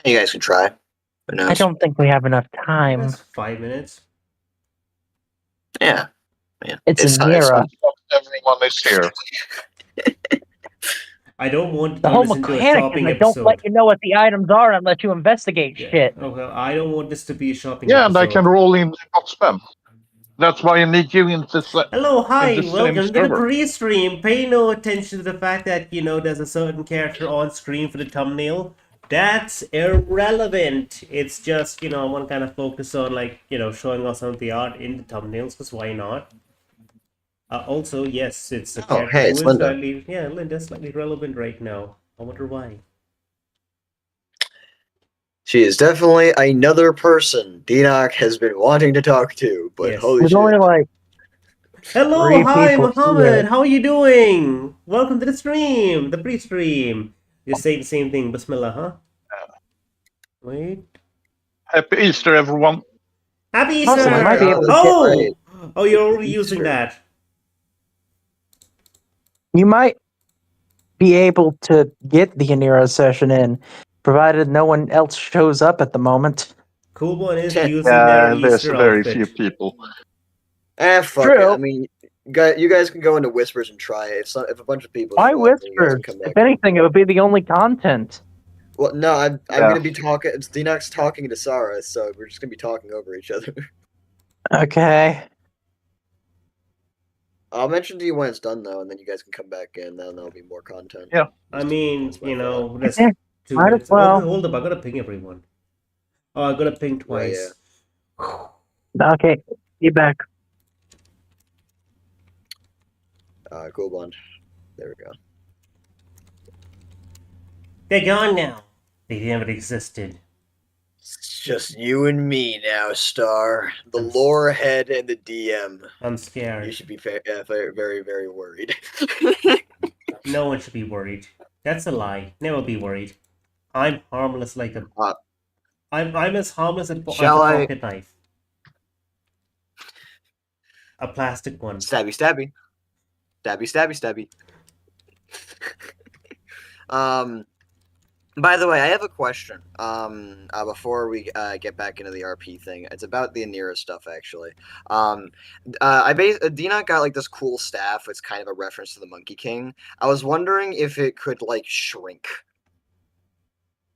You guys can try. Who knows? I don't think we have enough time. That's 5 minutes. Yeah. It's a Nira. Everyone is here. I don't want to The turn whole this into a mechanic shopping is I don't episode. let you know what the items are and let you investigate shit. Okay, I don't want this to be a shopping Yeah, episode. and I can roll in bot spam. That's why I need you in this. Hello, hi, in the same welcome to the server. pre-stream. Pay no attention to the fact that, there's a certain character on screen for the thumbnail. That's irrelevant. It's just, I want to kind of focus on, showing off some of the art in the thumbnails, because why not? Also, yes, it's a character hey, it's who is Linda. Linda's slightly relevant right now. I wonder why. She is definitely another person Dinoc has been wanting to talk to, but Yes. holy There's only shit. like Hello, Three hi, people Mohammed. here. How are you doing? Welcome to the stream, the pre-stream. You're saying the same thing, Bismillah, huh? Wait. Happy Easter, everyone. Happy Easter! Awesome, I might be able to get- Oh, you're already Easter. using that. you might be able to get the Anira session in, provided no one else shows up at the moment. Cool one is Yeah, using their There's Easter very outfit. few people. Fuck True. it. I mean, you guys can go into Whispers and try it. If a bunch of people Why show up, then you guys whispers? can come back. If anything, it would be the only content. Well, no, I'm Yeah. gonna be talking. It's Dinoc's talking to Sarah, so we're just gonna be talking over each other. Okay. I'll mention to you when it's done, though, and then you guys can come back in. Then there'll be more content. Yeah. I mean, That's my thought. that's Yeah, 2 might as minutes. well. Okay, hold up, I gotta ping everyone. Oh, I gotta ping twice. Okay. Be back. Cool blonde. There we go. They're gone now. They never existed. It's just you and me now, Star. The I'm- lore head and the DM. I'm You scared. should be very, very, very worried. No one should be worried. That's a lie. Never be worried. I'm harmless like a... I'm as harmless as a Shall I- pocket knife. A plastic one. Stabby, stabby. Stabby, stabby, stabby. By the way, I have a question. Before we get back into the RP thing, it's about the Anira stuff actually. Dina got like this cool staff. It's kind of a reference to the Monkey King. I was wondering if it could like shrink.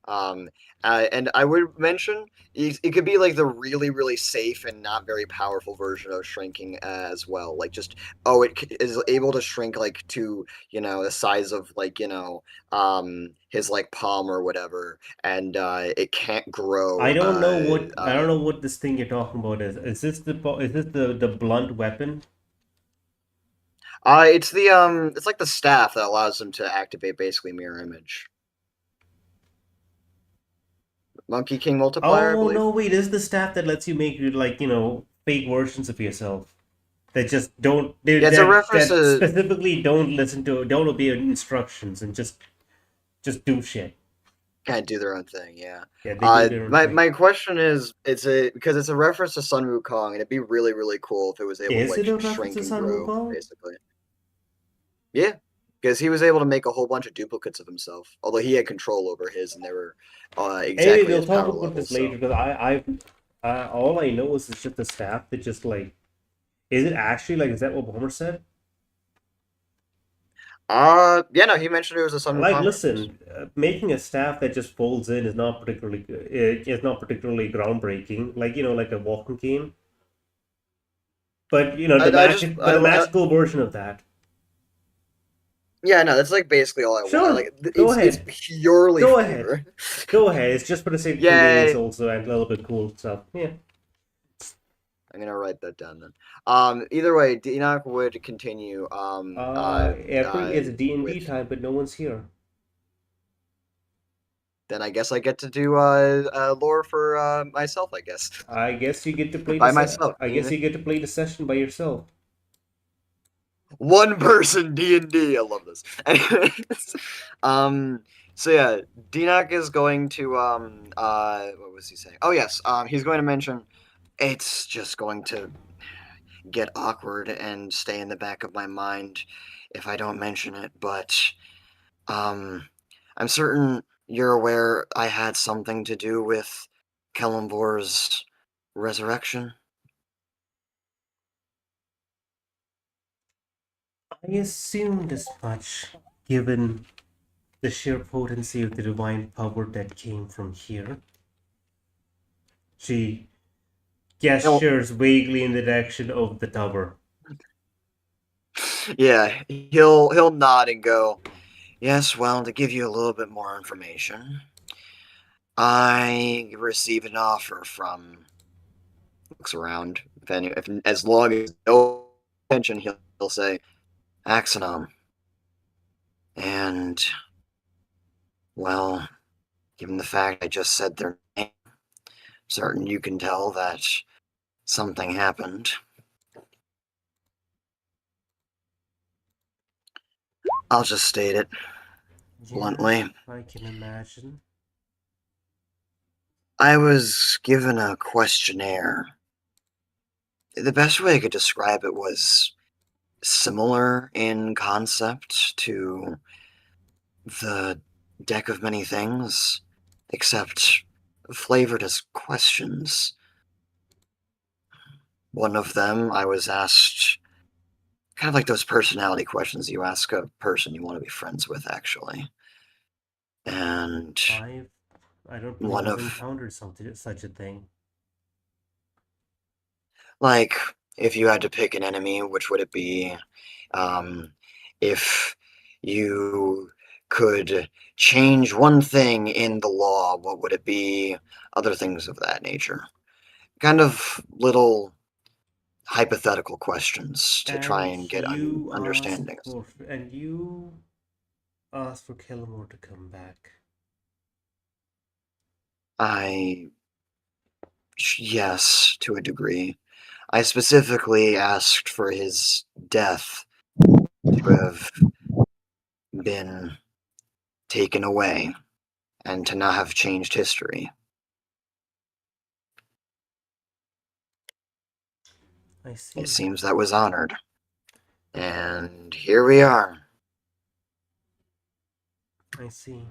And I would mention it could be like the really, really safe and not very powerful version of shrinking as well. Like just it is able to shrink like to the size of like his like palm or whatever, and it can't grow. I don't know what this thing you're talking about is. Is this the blunt weapon? It's it's like the staff that allows them to activate basically mirror image. Monkey King multiplier. I Oh believe. no, wait! This is the staff that lets you make fake versions of yourself. That just don't. It's a reference that to- specifically don't obey instructions and just do shit. Kind of do their own thing, yeah. Yeah, they do their own thing. My question is, because it's a reference to Sun Wukong, and it'd be really, really cool if it was able Is to it a like reference shrink to and Sun grow, Wukong? basically. Yeah, because he was able to make a whole bunch of duplicates of himself, although he had control over his, and they were exactly Anyway, we'll his talk power about level. this later because all I know is it's just the staff that just like. Is it actually like? Is that what Bomber said? Yeah, no, he mentioned it was a Sun Wukong. Like, reference. listen, making a staff that just folds in is not particularly groundbreaking. Like like a walking cane. But the magical version of that. Yeah, no, that's like basically all I Sure, want. Like, go it's ahead. purely Go flavor. ahead. Go ahead. It's just for the sake of Yay. convenience also and a little bit cool stuff. Yeah. I'm gonna write that down then. Either way, Enoch would continue. It's D&D with- time, but no one's here. Then I guess I get to do lore for myself. I guess. I guess you get to play By myself, I guess you get to play the session by yourself. One person D&D. I love this. Anyways, so yeah, Dinoc is going to what was he saying? Oh yes, he's going to mention it's just going to get awkward and stay in the back of my mind if I don't mention it, but I'm certain you're aware I had something to do with Kellenbor's resurrection? I assumed as much, given the sheer potency of the divine power that came from here. She gestures vaguely in the direction of the tower. Yeah, he'll nod and go, yes, well, to give you a little bit more information, I received an offer from, looks around, if as long as no attention, he'll say, Axonom. And, well, given the fact I just said their name, certain you can tell that something happened. I'll just state it bluntly. I can imagine. I was given a questionnaire. The best way I could describe it was similar in concept to the Deck of Many Things, except flavored as questions. One of them, I was asked kind of like those personality questions you ask a person you want to be friends with, actually. And I don't one believe I've of, encountered such a thing. like, if you had to pick an enemy, which would it be? If you could change one thing in the law, what would it be? Other things of that nature. Kind of little hypothetical questions to try and get understanding. And you asked for Kellamore to come back. Yes, to a degree. I specifically asked for his death to have been taken away and to not have changed history. I see. It seems that was honored. And here we are. I see.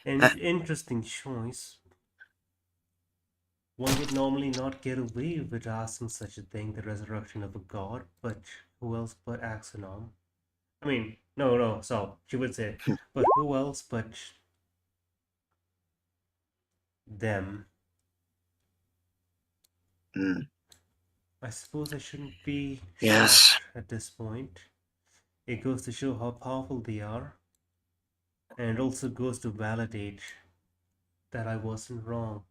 An interesting choice. One would normally not get away with asking such a thing, the resurrection of a god, but who else but Axonom? I mean, no, so she would say, but who else but them? I suppose I shouldn't be shocked at this point. It goes to show how powerful they are, and it also goes to validate that I wasn't wrong.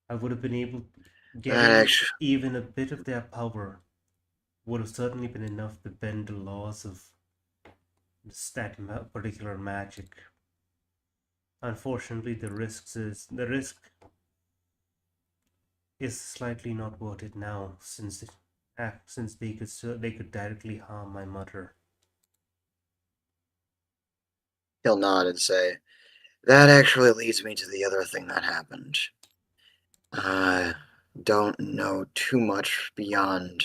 I would have been able to get even a bit of their power would have certainly been enough to bend the laws of that particular magic. Unfortunately, the risk is slightly not worth it now, since they could directly harm my mother. He'll nod and say, that actually leads me to the other thing that happened. I don't know too much beyond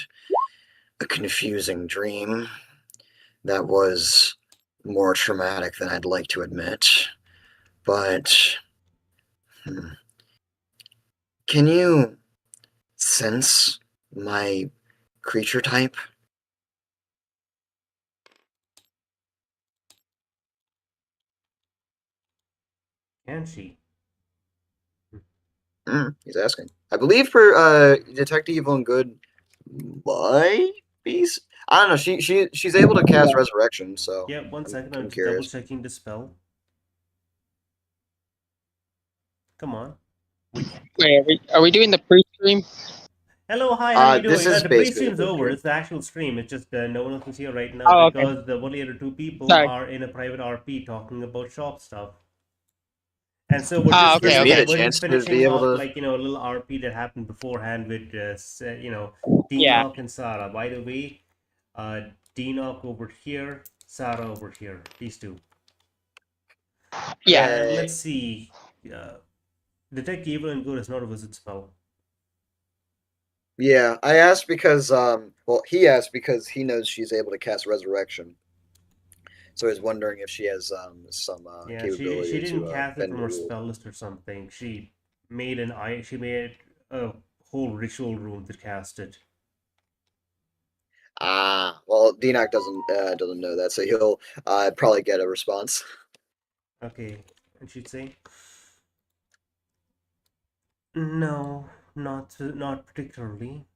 a confusing dream that was more traumatic than I'd like to admit. But can you sense my creature type? Can she? He's asking. I believe for Detect Evil and Good might be. I don't know. She's able to cast Resurrection, so. Yeah, one second. I'm just curious. double checking the spell. Come on. Wait, are we doing the pre-stream? Hello, hi, how are you doing? This is the basically pre-stream's the over. pre-stream. It's the actual stream. It's just no one else is here right now Oh, because okay. the only other two people Sorry. are in a private RP talking about shop stuff. And so we're Ah, just, okay, we're okay. just Chance to finishing be able off, to- like, a little RP that happened beforehand with, Yeah. Deanoch and Sarah. By the way, Deanoch over here, Sarah over here. These two. Yeah. Let's see. Detect Evil and Good is not a wizard spell. Yeah, I asked because he asked because he knows she's able to cast Resurrection. So I was wondering if she has some Yeah, she capability didn't to cast it bend from the her rules. spell list or something. She made a whole ritual room to cast it. Ah, well, Deanock doesn't know that, so he'll probably get a response. Okay, and she'd say, "No, not particularly.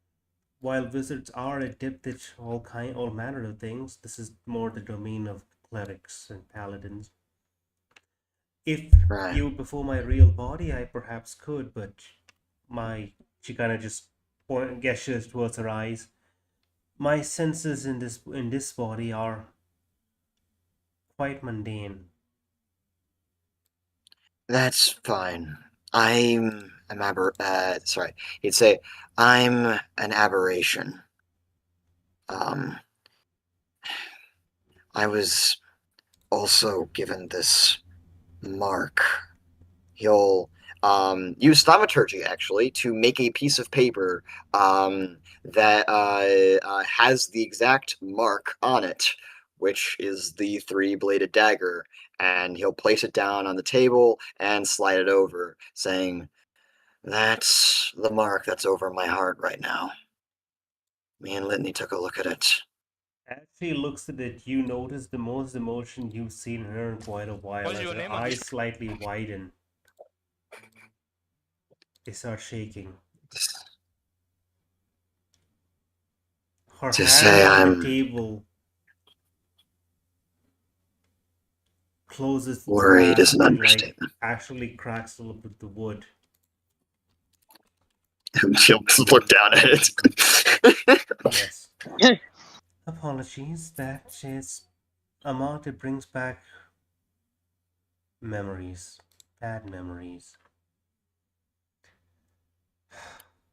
While wizards are adept at all manner of things, this is more the domain of clerics and paladins. If Right. you before my real body, I perhaps could, but my she kind of just gestures towards her eyes. My senses in this body are quite mundane. That's fine. Sorry. He'd say, I'm an aberration. Um, I was also given this mark. He'll use thaumaturgy actually to make a piece of paper that has the exact mark on it, which is the three-bladed dagger, and he'll place it down on the table and slide it over, saying, "That's the mark that's over my heart right now." Me and Litney took a look at it. As she looks at it, you notice the most emotion you've seen in her in quite a while. What's As your her name eyes again? slightly widen, they start shaking. Her To hand say on the I'm table closes worried is fast an and like understatement. actually cracks a little bit the wood. She'll just look down at it. Yes. Apologies, that is a mark that brings back memories. Bad memories.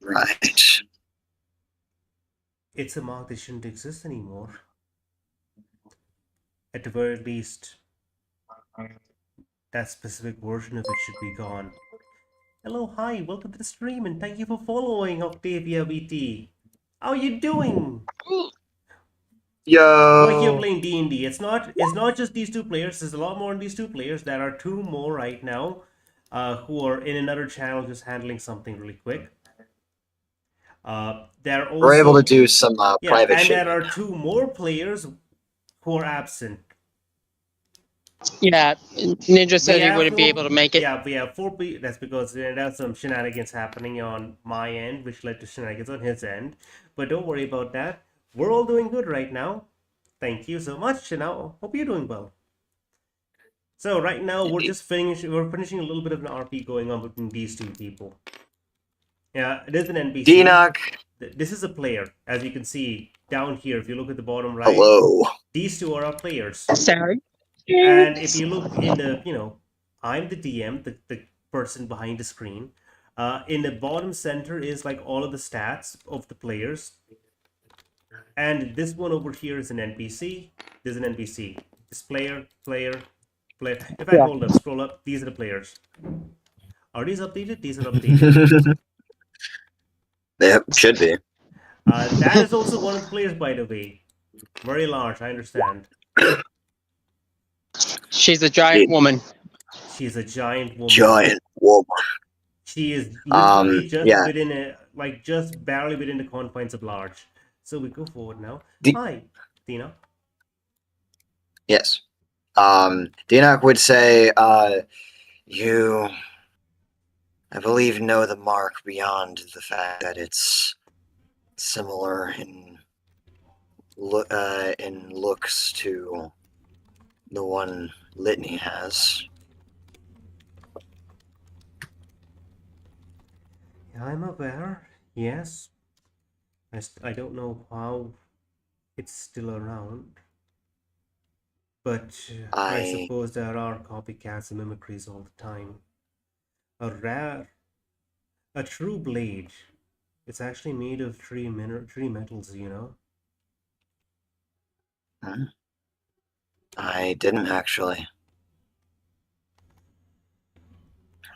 Right. It's a mark that shouldn't exist anymore. At the very least, that specific version of it should be gone. Hello, hi, welcome to the stream, and thank you for following Octavia VT. How you doing? We're here Yo. playing D&D. It's not just these two players. There's a lot more than these two players. There are two more right now, who are in another channel just handling something really quick. There are We're able to also do some yeah, private and shit there right are now. two more players who are absent. Yeah, Ninja We said he have wouldn't be four. able to make it. Yeah, we have four people. That's because there are some shenanigans happening on my end, which led to shenanigans on his end. But don't worry about that. We're all doing good right now. Thank you so much, and I hope you're doing well. So right now we're finishing a little bit of an RP going on between these two people. Yeah, it is an NPC. Deanock, This is a player, as you can see down here. If you look at the bottom right, hello. these two are our players. Sorry. And if you look in the, I'm the DM, the person behind the screen. In the bottom center is like all of the stats of the players. And this one over here is an NPC. There's an NPC. This player. In fact, Yeah. hold up, scroll up. These are the players. Are these updated? These are updated. Yep, should be. That is also one of the players, by the way. Very large, I understand. She's a giant woman. She's a giant woman. Giant woman. She is literally just Yeah. just barely within the confines of large. So we go forward now. Hi, Tina. Yes. Deanock would say, you, I believe, know the mark beyond the fact that it's similar in looks to the one Litney has. I'm aware. Yes. I don't know how it's still around. But I suppose there are copycats and mimicries all the time. A true blade. It's actually made of three metals, I didn't actually.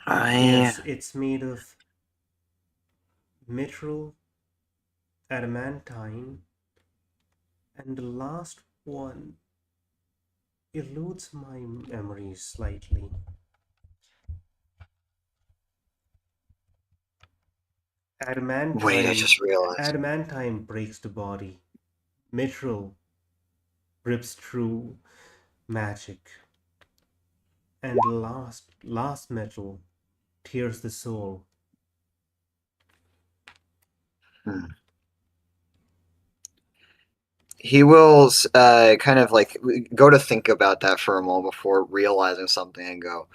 Yes, it's made of mithril, adamantine, and the last one eludes my memory slightly. Wait, I Adamantine, just realized. adamantine breaks the body. Mithril rips through magic, and last metal tears the soul. Hmm. He will kind of like go to think about that for a moment before realizing something and go,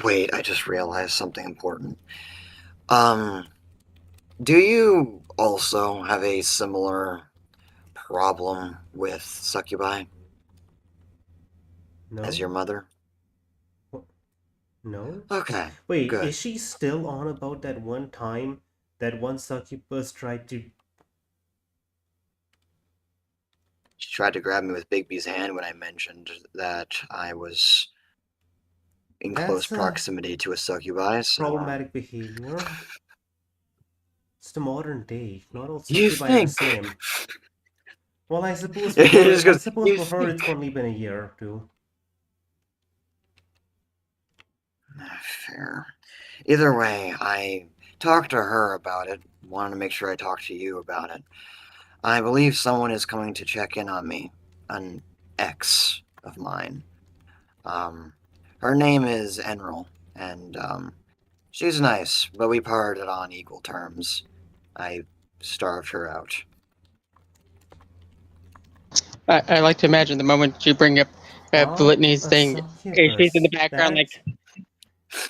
wait, I just realized something important. Do you also have a similar problem with succubi as your No? mother? No? Okay, Wait, good. is she still on about that one time that one succubus tried to... She tried to grab me with Bigby's hand when I mentioned that I was in close That's a proximity to a succubi, so... problematic behavior. It's the modern day. Not all You succubi are the think? same. Well, I suppose for It her, just goes, you for her, it's think? only been a year or two. Fair. Either way, I talked to her about it. Wanted to make sure I talked to you about it. I believe someone is coming to check in on me. An ex of mine. Um, Her name is Enril, and she's nice, but we parted on equal terms. I starved her out. I like to imagine the moment you bring up the Ah, Litney's a thing. She's in the succubus. background, like,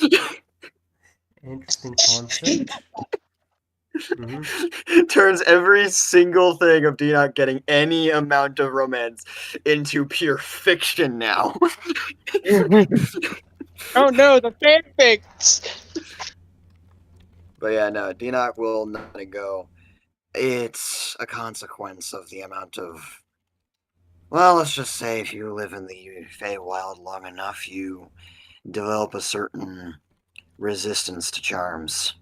That's an interesting concept. Turns every single thing of D not getting any amount of romance into pure fiction now. oh no, the fanfics! But yeah, no, Denock will not let it go. It's a consequence of the amount of. Well, let's just say if you live in the Feywild long enough, you develop a certain resistance to charms.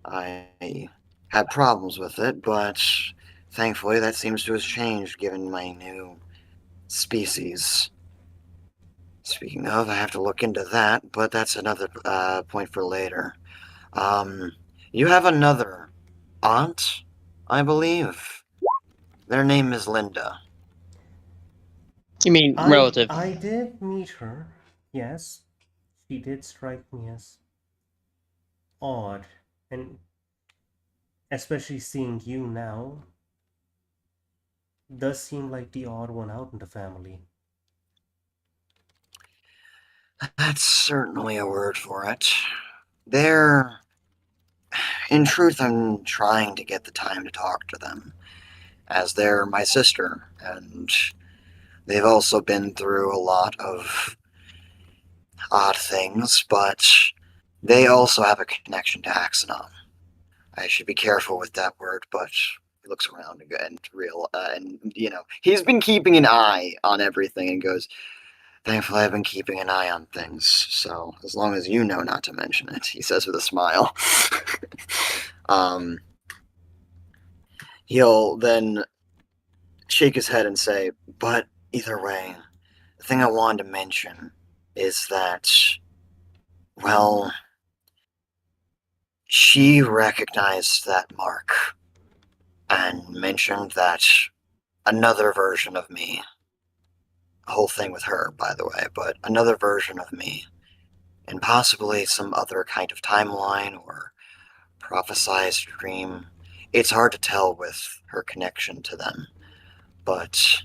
I had problems with it, but thankfully that seems to have changed given my new species. Speaking of, I have to look into that, but that's another point for later. You have another aunt, I believe. Their name is Linda. You mean relative? I did meet her. Yes, she did strike me as odd, and especially seeing you now, does seem like the odd one out in the family. That's certainly a word for it. They're. In truth, I'm trying to get the time to talk to them, as they're my sister, and they've also been through a lot of odd things, but they also have a connection to Axanon. I should be careful with that word, but he looks around and he's been keeping an eye on everything and goes, thankfully I've been keeping an eye on things, so as long as you know not to mention it, he says with a smile. He'll then shake his head and say, but either way, the thing I wanted to mention is that, well, she recognized that mark and mentioned that another version of me, a whole thing with her, by the way, but another version of me, and possibly some other kind of timeline or prophesized dream. It's hard to tell with her connection to them, but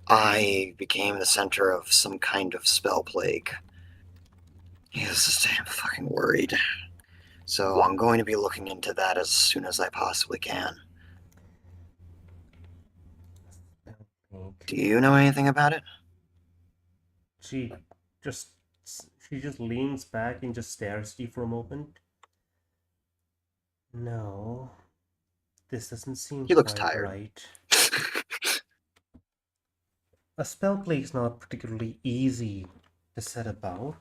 I became the center of some kind of spell plague. Yes, I'm fucking worried. So I'm going to be looking into that as soon as I possibly can. Do you know anything about it? She just she just leans back and just stares at you for a moment. No, this doesn't seem He looks quite tired. right. A spell plague's not particularly easy to set about.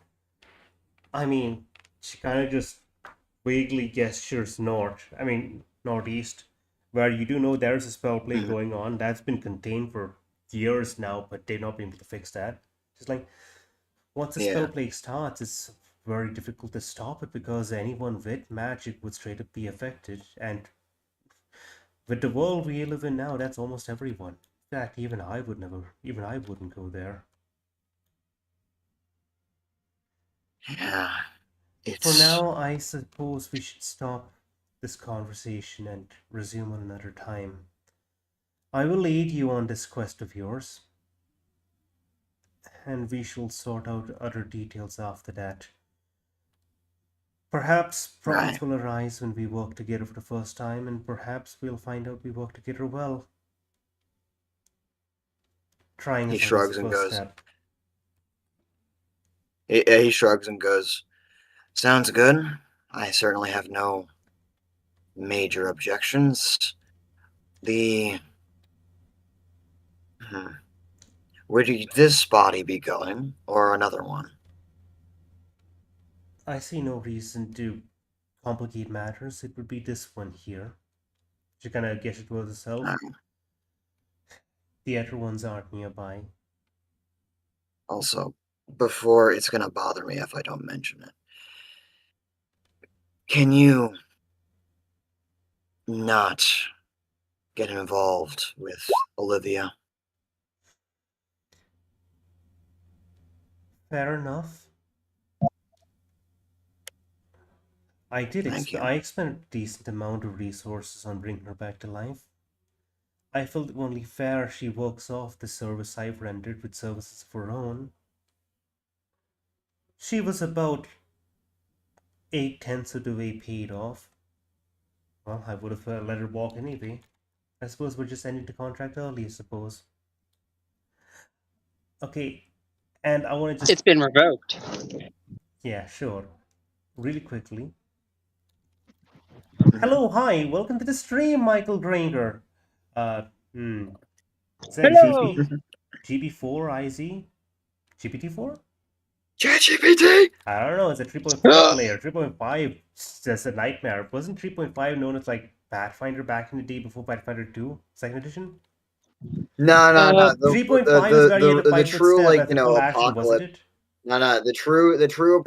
I mean, she kind of just vaguely gestures northeast, where you do know there's a spell play Mhm. going on that's been contained for years now, but they've not been able to fix that. Just like once a spell Yeah. play starts, it's very difficult to stop it because anyone with magic would straight up be affected. And with the world we live in now, that's almost everyone. In fact, even I wouldn't go there. Yeah. For It's now, I suppose we should stop this conversation and resume on another time. I will lead you on this quest of yours, and we shall sort out other details after that. Perhaps right. problems will arise when we work together for the first time, and perhaps we'll find out we work together well. Trying He is always the shrugs and first goes. step. He shrugs and goes. Sounds good. I certainly have no major objections. The Would this body be going, or another one? I see no reason to complicate matters. It would be this one here. She kind of gestures towards herself. The other ones aren't nearby. Also, before it's gonna bother me if I don't mention it. Can you not get involved with Olivia? Fair enough. Thank you. I expended a decent amount of resources on bringing her back to life. I felt it only fair she works off the service I've rendered with services of her own. She was about 8/10 of the way paid off. Well, I would have let her walk anyway. I suppose we're just ending the contract early, I suppose. Okay, and I want to It's just... been revoked. Yeah, sure. Really quickly. Mhm. Hello, hi, welcome to the stream, Michael Granger. Is that Hello. GB4 IZ? GPT-4? ChatGPT! I don't know, it's a 3.5 player. 3.5 is just a nightmare. Wasn't 3.5 known as like Pathfinder back in the day before Pathfinder 2, second edition? No. The 3.5 is where you had to fight with true Steph as a full action, wasn't apocalypse. it? No. The true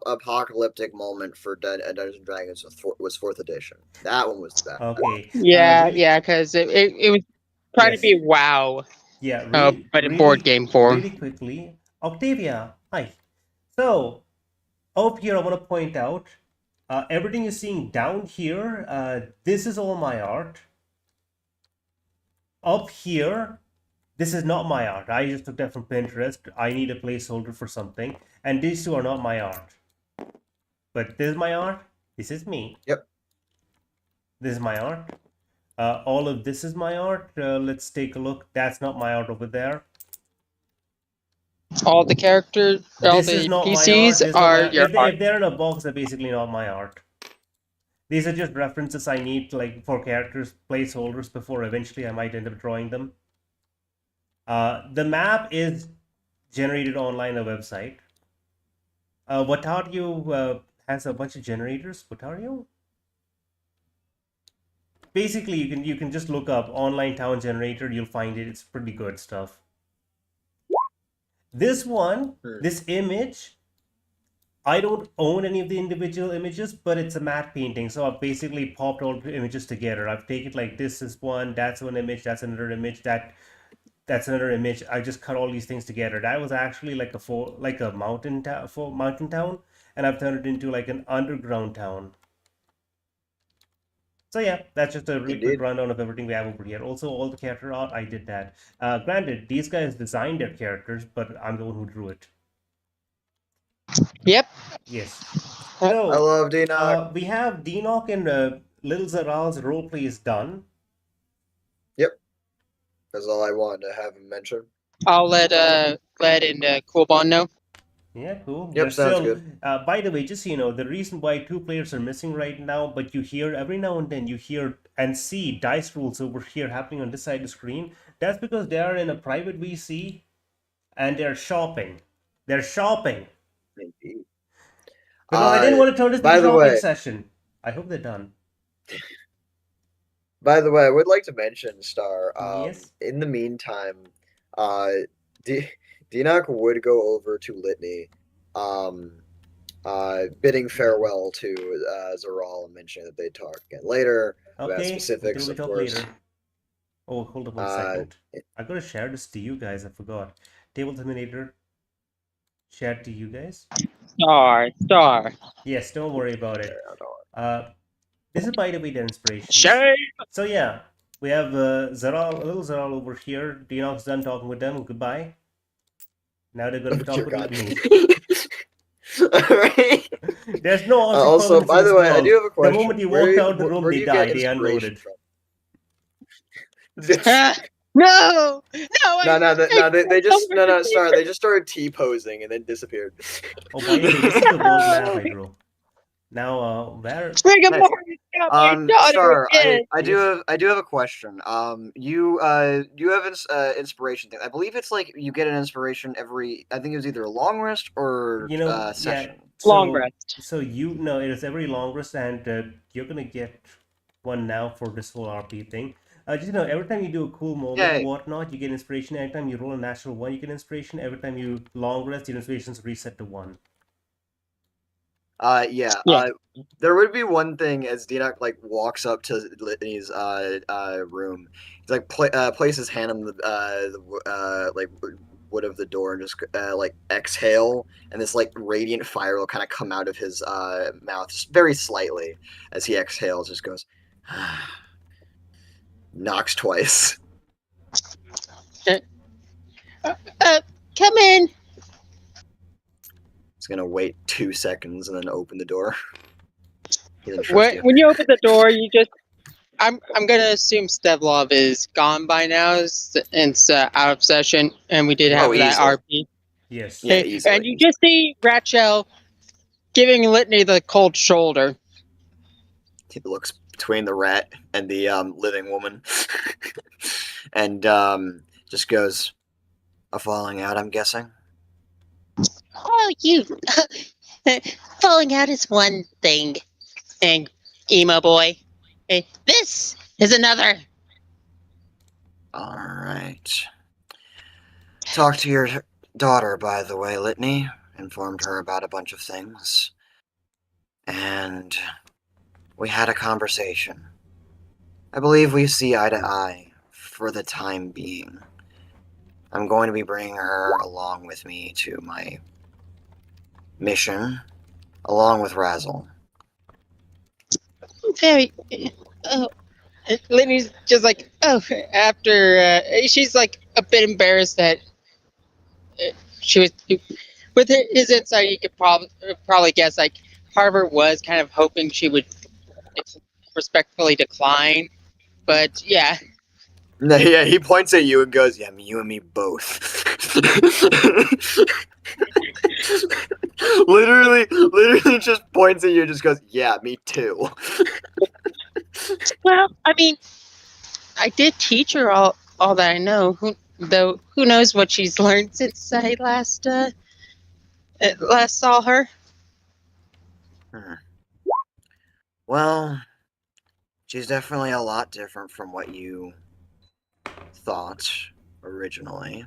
apocalyptic moment for Dungeons and Dragons was fourth edition. That one was the best. Okay. Yeah, Really, yeah, because it was trying to yes. be WoW, Yeah, but in board game form. really quickly. Octavia, hi. So, up here I want to point out, everything you're seeing down here, this is all my art. Up here, this is not my art. I just took that from Pinterest. I need a placeholder for something. And these two are not my art. But this is my art. This is me. Yep. This is my art. All of this is my art. Let's take a look. That's not my art over there. All the characters, all This is the not my art. PCs This is not are my art. your art. If they're in a box, they're basically not my art. These are just references I need like for characters, placeholders before eventually I might end up drawing them. The map is generated online on a website. Watario has a bunch of generators. Watario? Basically, you can just look up online town generator. You'll find it. It's pretty good stuff. This one, this image, I don't own any of the individual images, but it's a matte painting. So I've basically popped all the images together. I've taken like this is one, that's one image, that's another image, that's another image. I just cut all these things together. That was actually like a mountain town, and I've turned it into like an underground town. So yeah, that's just a really quick rundown of everything we have over here. Also, all the character art, I did that. Granted, these guys designed their characters, but I'm the one who drew it. Yep. Yes. I So love Dinoc. we have Dinoc and Little Zaral's roleplay is done. Yep. That's all I wanted to have him mention. I'll let Glad and Coolbon know. Yeah, cool. Yep, There's sounds still, good. by the way, just so you know, the reason why 2 players are missing right now, but you hear every now and then you hear and see dice rolls over here happening on this side of the screen. That's because they are in a private VC and they're shopping. They're shopping. Indeed. Because I didn't want to turn this into by a the shopping way- session. I hope they're done. By the way, I would like to mention, Star. Yes. In the meantime, uh, D- Dinak would go over to Litney, um, bidding farewell to Zaral and mentioning that they'd talk again later about Okay, until specifics, we of talk course. later. Oh, hold up one Uh, second. I gotta share this to you guys. I forgot. Table Terminator. Share to you guys. Star. Yes, don't worry about it. Uh, this is by the way the inspirations. Shame. So yeah, we have Zaral, little Zaral over here. Dinok's done talking with them. Goodbye. Now they're gonna oh talk dear with God. Litney. Alright. There's no object Also, permanence in by the this way, I do world. have a The question. moment you walked out the room, Where do they you get died. They inspiration unloaded. from? No, Sorry, they just started T-posing and then disappeared. Oh, by the way, this is the world map I drew. Now, where? Rigor Star, again. I Yes. do have a question. You have inspiration thing. I believe it's like you get an inspiration every. I think it was either a long rest or You know, yeah. session. Long So, rest. so you know, it is every long rest, and you're gonna get one now for this whole RP thing. Just you know, every time you do a cool moment, Yay. whatnot, you get inspiration. Every time you roll a natural one, you get inspiration. Every time you long rest, your inspirations reset to 1. Yeah. Yeah. There would be one thing as Dinak like walks up to Litney's room. He's like place his hand on the like wood of the door and just like exhale, and this like radiant fire will kind of come out of his mouth just very slightly as he exhales. Just goes, knocks twice. Come in. He's gonna wait 2 seconds and then open the door. He doesn't trust When, you. when you open the door, you just. I'm gonna assume Stevlov is gone by now, and it's out of session, and we did have that easily. RP. Yes. Yeah, Okay, easily. and you just see Ratchel giving Litney the cold shoulder. He looks between the rat and the living woman, and just goes, "A falling out, I'm guessing." Oh, you. Falling out is one thing. And emo boy. This is another. All right. Talked to your daughter, by the way, Litney. Informed her about a bunch of things. And we had a conversation. I believe we see eye to eye for the time being. I'm going to be bringing her along with me to my mission, along with Razzle. Very. Oh, Litney's just like, after she's like a bit embarrassed that she was with his insight. You could probably guess like Harvard was kind of hoping she would respectfully decline, but yeah. Yeah, he points at you and goes, "Yeah, you and me both." literally just points at you and just goes, "Yeah, me too." well, I mean, I did teach her all that I know. Who knows what she's learned since I last saw her. Well, she's definitely a lot different from what you thought originally.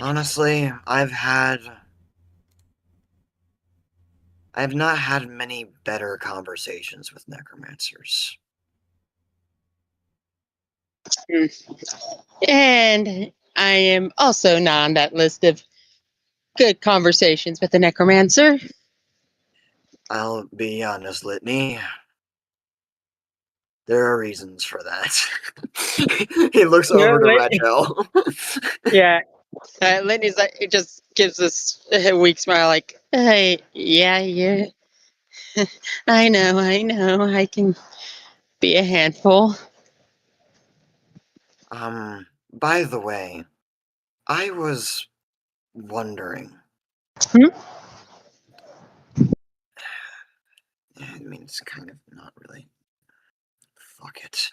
Honestly, I have not had many better conversations with necromancers. And I am also not on that list of good conversations with the necromancer. I'll be honest, Litney. There are reasons for that. He looks over to Rachel. Yeah. Litney's like, it just gives us a weak smile, like, Hey, yeah. I know. I can be a handful. By the way, I was wondering. I mean, it's kind of not really. Fuck it.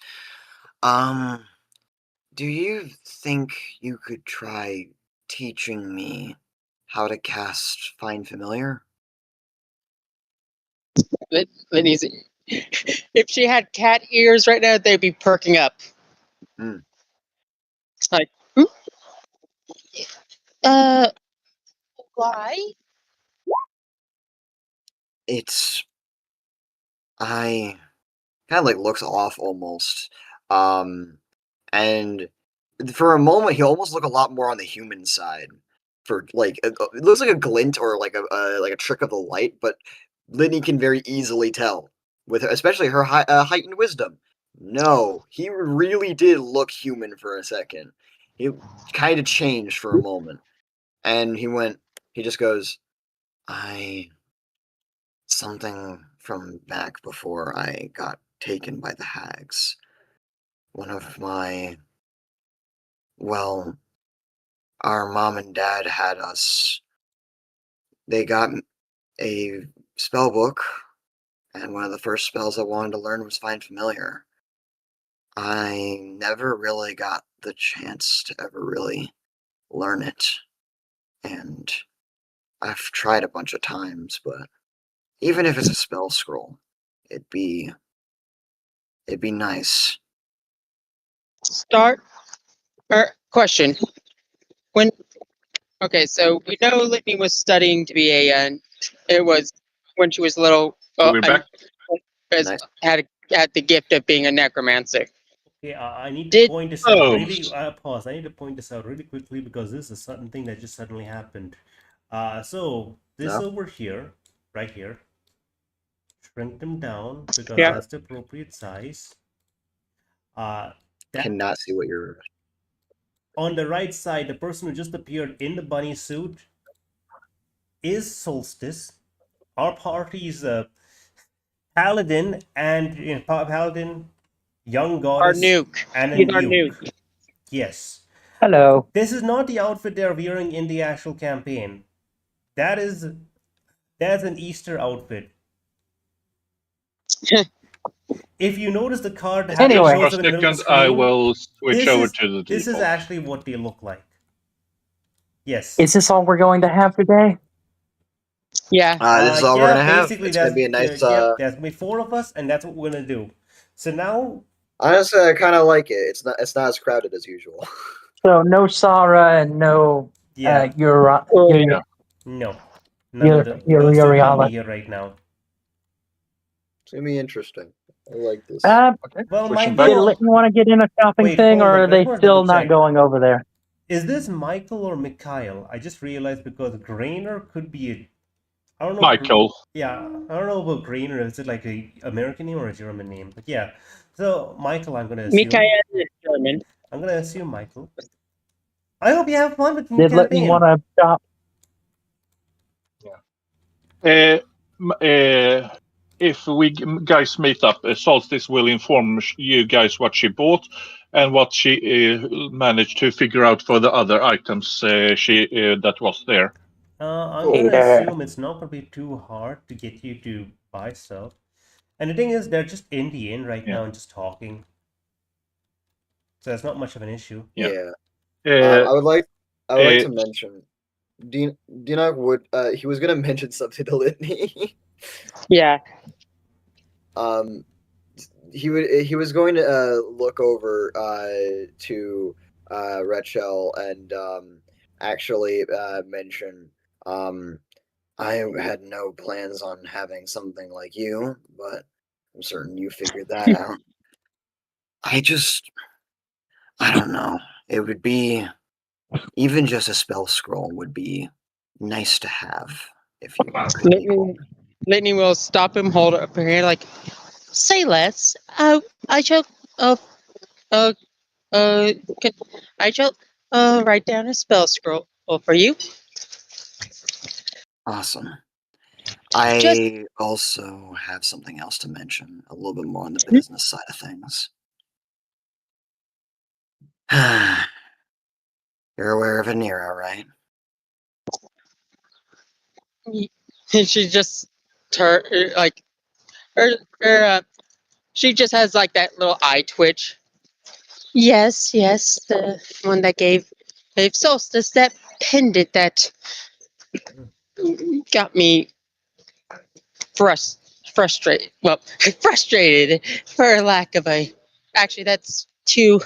Do you think you could try teaching me how to cast Find Familiar? Litney's if she had cat ears right now, they'd be perking up. Mm. Like, Why? It's I kind of like looks off almost, um, and for a moment he almost look a lot more on the human side. For like it looks like a glint or like a trick of the light, but Litney can very easily tell with especially her heightened wisdom. No, he really did look human for a second. He kind of changed for a moment, and he just goes, I something from back before I got taken by the hags. One of my, well, our mom and dad had us. They got a spell book, and one of the first spells I wanted to learn was Find Familiar. I never really got the chance to ever really learn it, and I've tried a bunch of times, but even if it's a spell scroll, it'd be nice. start or question. When okay, so we know Litney was studying to be a. It was when she was little. We're back. As Nice. had the gift of being a necromancer. Okay, I need to Did point this out Oh. really. Pause. I need to point this out really quickly because this is a sudden thing that just suddenly happened. So this No? over here, right here, shrink them down because Yeah. that's the appropriate size. That Cannot see what you're. on the right side, the person who just appeared in the bunny suit is Solstice. Our party's Paladin and Paladin, young our goddess, nuke? and a He's our nuke. nuke. Yes. Hello. This is not the outfit they're wearing in the actual campaign. That's an Easter outfit. If you notice the card Anyway. shows For up a in the middle of the second, I screen, will switch over to the this is default. actually what they look like. Yes. Is this all we're going to have today? Yeah. This is all we're Yeah, gonna have. basically It's gonna be a nice. yep, there's gonna be 4 of us, and that's what we're gonna do. So now, Honestly, I kind of like it. It's not. It's not as crowded as usual. So no Sarah and no yeah, Uri- Oh, Uri- yeah. no, none of those two Uriala. can be here right now. It's gonna be interesting. I like this. Well, Switching Did back. Michael, Litney want to get in a shopping Wait, thing, hold or on, are they let's still not double-check. going over there? is this Michael or Mikhail? I just realized because Grainer could be a, I don't know. Michael. Yeah, I don't know about Grainer. Is it like a American name or a German name? But yeah, so Michael, I'm gonna assume. Mikael is German. I'm gonna assume Michael. I hope you have fun with the Did campaign. Litney want to shop? If we guys meet up, Solstice will inform you guys what she bought and what she managed to figure out for the other items she that was there. I'm Cool. gonna Yeah. assume it's not gonna be too hard to get you to buy stuff. And the thing is, they're just in the inn right Yeah. now and just talking, so that's not much of an issue. Yeah. Uh, I would like uh, to mention. Dina would. He was gonna mention something to Litney. Yeah. He was going to look over to Rachel and actually mention I had no plans on having something like you, but I'm certain you figured that out. I don't know. It would be even just a spell scroll would be nice to have if you could be cool. Litney will stop him, hold up her hand, like, Say less. I shall. I shall. Write down a spell scroll for you. Awesome. Just- I also have something else to mention, a little bit more on the business side of things. You're aware of Anira, right? she just like, she just has like that little eye twitch. Yes, the one that gave Solstice that pendant that Got me frustrated. Well, frustrated for lack of a. Actually, that's too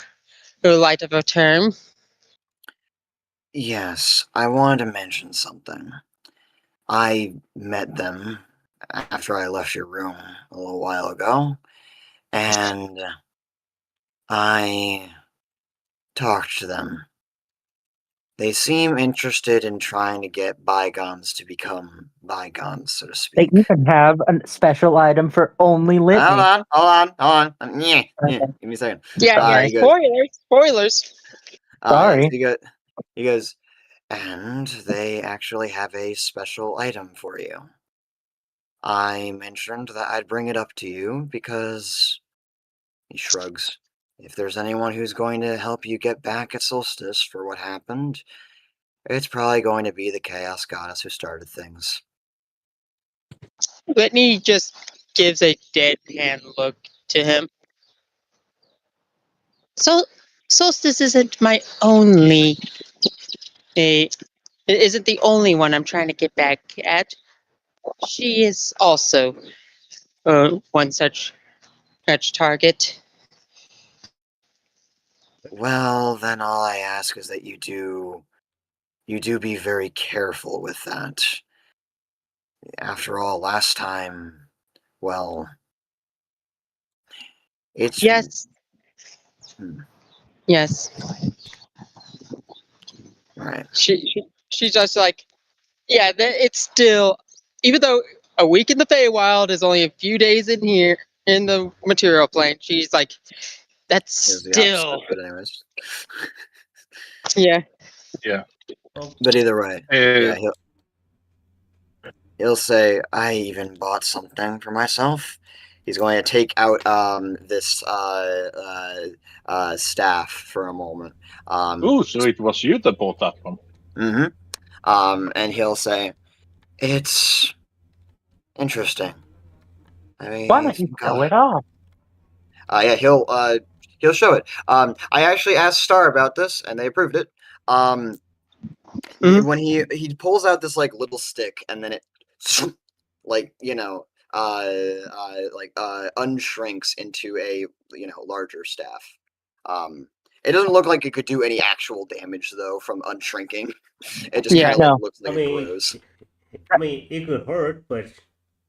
light of a term. Yes, I wanted to mention something. I met them after I left your room a little while ago, and I talked to them. They seem interested in trying to get bygones to become bygones, so to They speak. even have a special item for only Litney. Hold on. Yeah. Okay. Give me a second. Yeah. He goes, Spoilers. Sorry. he goes, and they actually have a special item for you. I mentioned that I'd bring it up to you because he shrugs. If there's anyone who's going to help you get back at Solstice for what happened, it's probably going to be the Chaos Goddess who started things. Litney just gives a deadpan look to him. So, Solstice isn't my only. It isn't the only one I'm trying to get back at. She is also one such target. Well, then all I ask is that you do be very careful with that. After all, last time, well, it's... Yes. Yes. Right. She's just like, yeah, it's still, even though a week in the Feywild is only a few days in here in the material plane, she's like, that's It was the still, opposite, but anyways. yeah. Yeah. But either way, Uh, yeah, he'll say, I even bought something for myself. He's going to take out this staff for a moment. Ooh, so it was you that bought that one. And he'll say, it's interesting. I mean, Why don't you show it off? Yeah, he'll show it. I actually asked Star about this, and they approved it. When he pulls out this like little stick, and then it like unshrinks into a larger staff. It doesn't look like it could do any actual damage though from unshrinking. It just kind of looks like it grows. I mean, it could hurt, but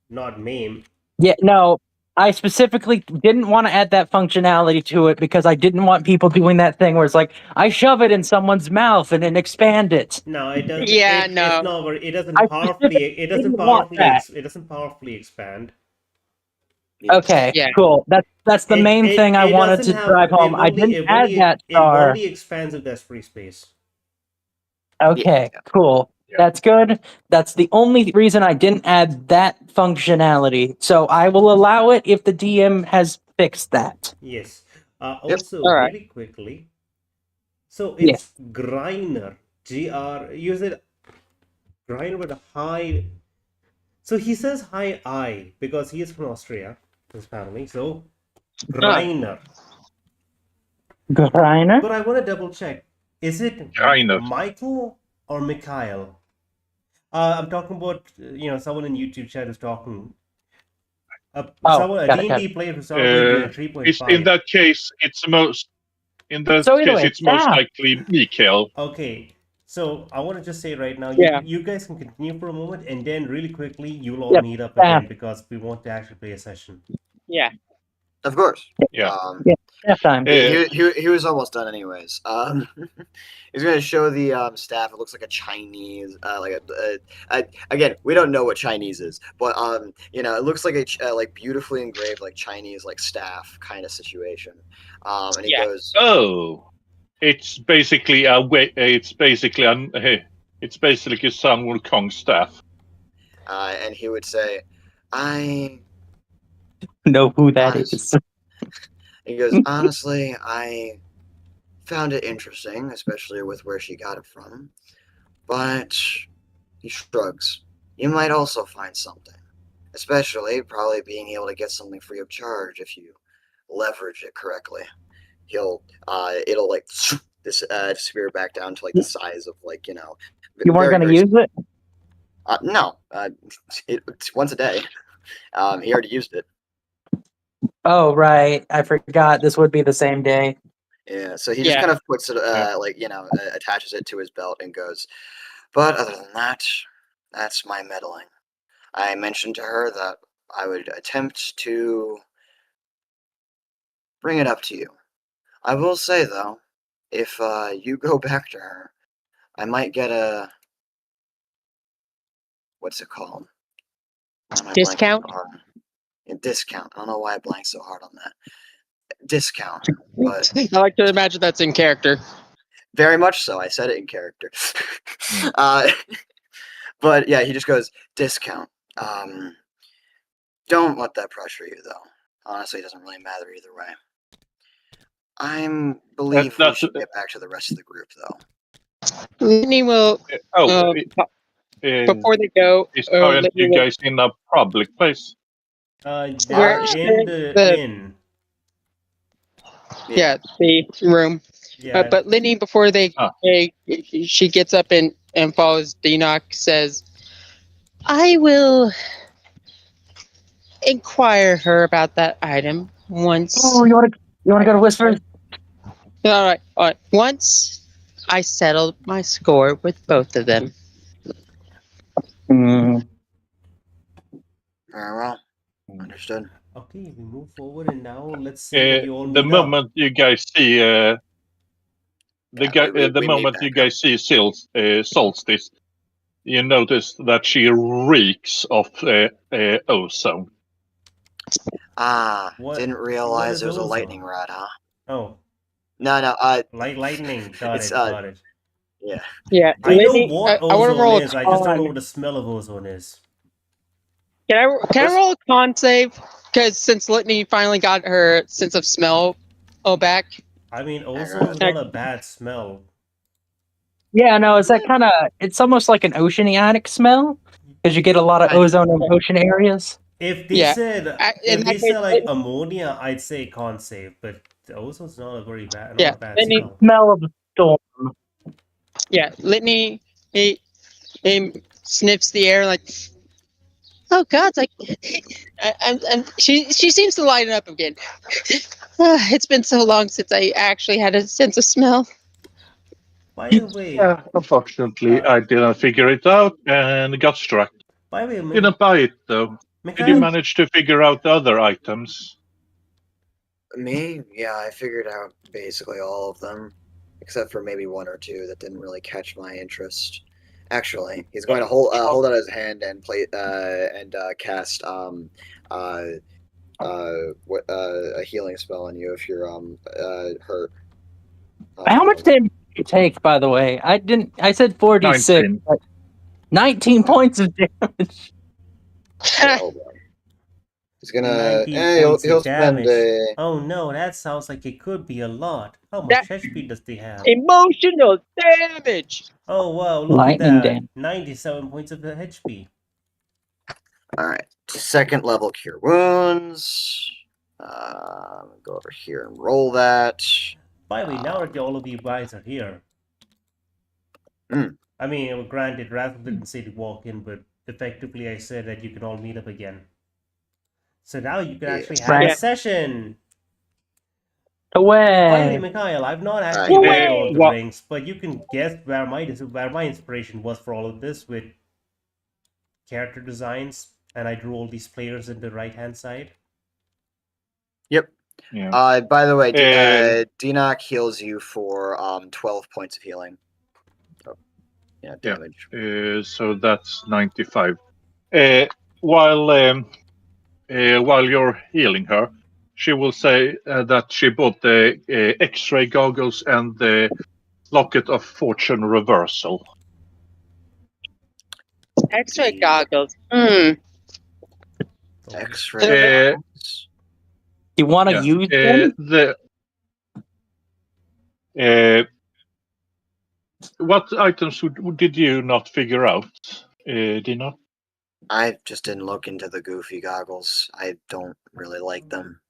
not maim. Yeah, no. I specifically didn't want to add that functionality to it because I didn't want people doing that thing where it's like, I shove it in someone's mouth and then expand it. No, it doesn't. Yeah, It's no. not. It doesn't I powerfully. It doesn't didn't want powerfully. that. It doesn't powerfully expand. Okay, Yeah. cool. That's the main thing I wanted to drive home. I didn't add that star. It only expands if there's free space. Okay, cool. Yeah. That's good. That's the only reason I didn't add that functionality. So I will allow it if the DM has fixed that. Yes. Also, Alright. really quickly. So it's Griner. You said Griner with a high. So he says high I because he is from Austria, his family. So Griner. Griner? But I want to double check. Is it Griner. Michael or Mikhail? I'm talking about someone in YouTube chat is talking. Someone a got it, D&D player who celebrated 3.5. In that case, it's most. In that So case, anyway, it's most likely Mikael. Okay, so I want to just say right now, Yeah. you guys can continue for a moment, and then really quickly you'll all meet up again because we want to actually play a session. Yeah. Of course. Yeah. That time. He was almost done anyways. He's going to show the staff. It looks like a Chinese, again, we don't know what Chinese is, but it looks like a beautifully engraved like Chinese like staff kind of situation. And he goes, Oh, it's basically it's basically a Sun Wukong staff. and he would say, I Know who that is. He goes, honestly, I found it interesting, especially with where she got it from. But he shrugs. You might also find something. Especially probably being able to get something free of charge if you leverage it correctly. It'll like disappear back down to like the size of like, You weren't going to use it? No. It's once a day. He already used it. Oh, right. I forgot. This would be the same day. Yeah, so he just Yeah. kind of puts it, attaches it to his belt and goes, but other than that, that's my meddling. I mentioned to her that I would attempt to bring it up to you. I will say, though, if you go back to her, I might get a... What's it called? Why am I blanking Discount? so hard? A discount. I don't know why I blanked so hard on that. Discount. But I like to imagine that's in character. very much so. I said it in character. But yeah, he just goes, discount. Don't let that pressure you, though. Honestly, it doesn't really matter either way. I believe we should get back to the rest of the group, though. Litney will, before they go, Aren't you Litney will- guys in a public place? They're in the inn. yeah, the room. Yeah. But Litney, before she gets up and follows Enoch, says, I will inquire her about that item once. Oh, you want to go to Whispers? All right. Once I settled my score with both of them. Hmm. Very well. Understood. Okay, we move forward, and now let's say that you all The meet moment you guys see we moment meet you back guys see Solstice, you notice that she reeks of ozone. What- Didn't realize is there was a ozone? lightning rod, huh? Oh, No, like lightning. Got It's, it. Got it. yeah. Yeah. I know Litney, what I want to ozone roll is. a I just don't know con. what the smell of ozone is. Can I roll a con save? Because since Litney finally got her sense of smell back. I mean, ozone's not a bad smell. Yeah, no, is that kind of... It's almost like an oceanic smell, because you get a lot of ozone in ocean areas. If they Yeah. said In if they that said case, like it- ammonia, I'd say con save, but the ozone's not a very bad, Yeah, not a bad Litney- smell. Smell of the storm. Yeah, Litney he sniffs the air like, oh God, it's like, and she seems to light it up again. It's been so long since I actually had a sense of smell. By the way, Yeah, unfortunately, I didn't figure it out and got struck. by the way, Didn't buy it though. Did you Mikhail, manage to figure out the other items? Me? Yeah, I figured out basically all of them, except for maybe one or two that didn't really catch my interest. Actually, he's going to hold out his hand and cast a healing spell on you if you're hurt. How much damage did you take, by the way? I said 46. 19. But 19 points of damage. Yeah, hold on. He's gonna. 19 He'll points of spend damage. a. Oh no, that sounds like it could be a lot. How much That- HP does they have? Emotional damage. Oh wow, look Lightning at that. damage. 97 points of the HP. All right, second level cure wounds. Go over here and roll that. By the way, now that all of you guys are here. I mean, granted, Razzle didn't say to walk in, but effectively I said that you can all meet up again. So now you can actually have a Right. session. By the way, Away. Mikhail, I've not actually Right. read Lord of the What- Rings, but you can guess where my inspiration was for all of this with character designs, and I drew all these players in the right-hand side. Yep. Yeah. By the way, Um, Denoc heals you for 12 points of healing. Oh, yeah, damage. So that's 95. While you're healing her, she will say that she bought the X-ray goggles and the locket of fortune reversal. X-ray goggles. Hmm. X-ray. You want to Yeah. use them? What items did you not figure out, Dina? I just didn't look into the goofy goggles. I don't really like them.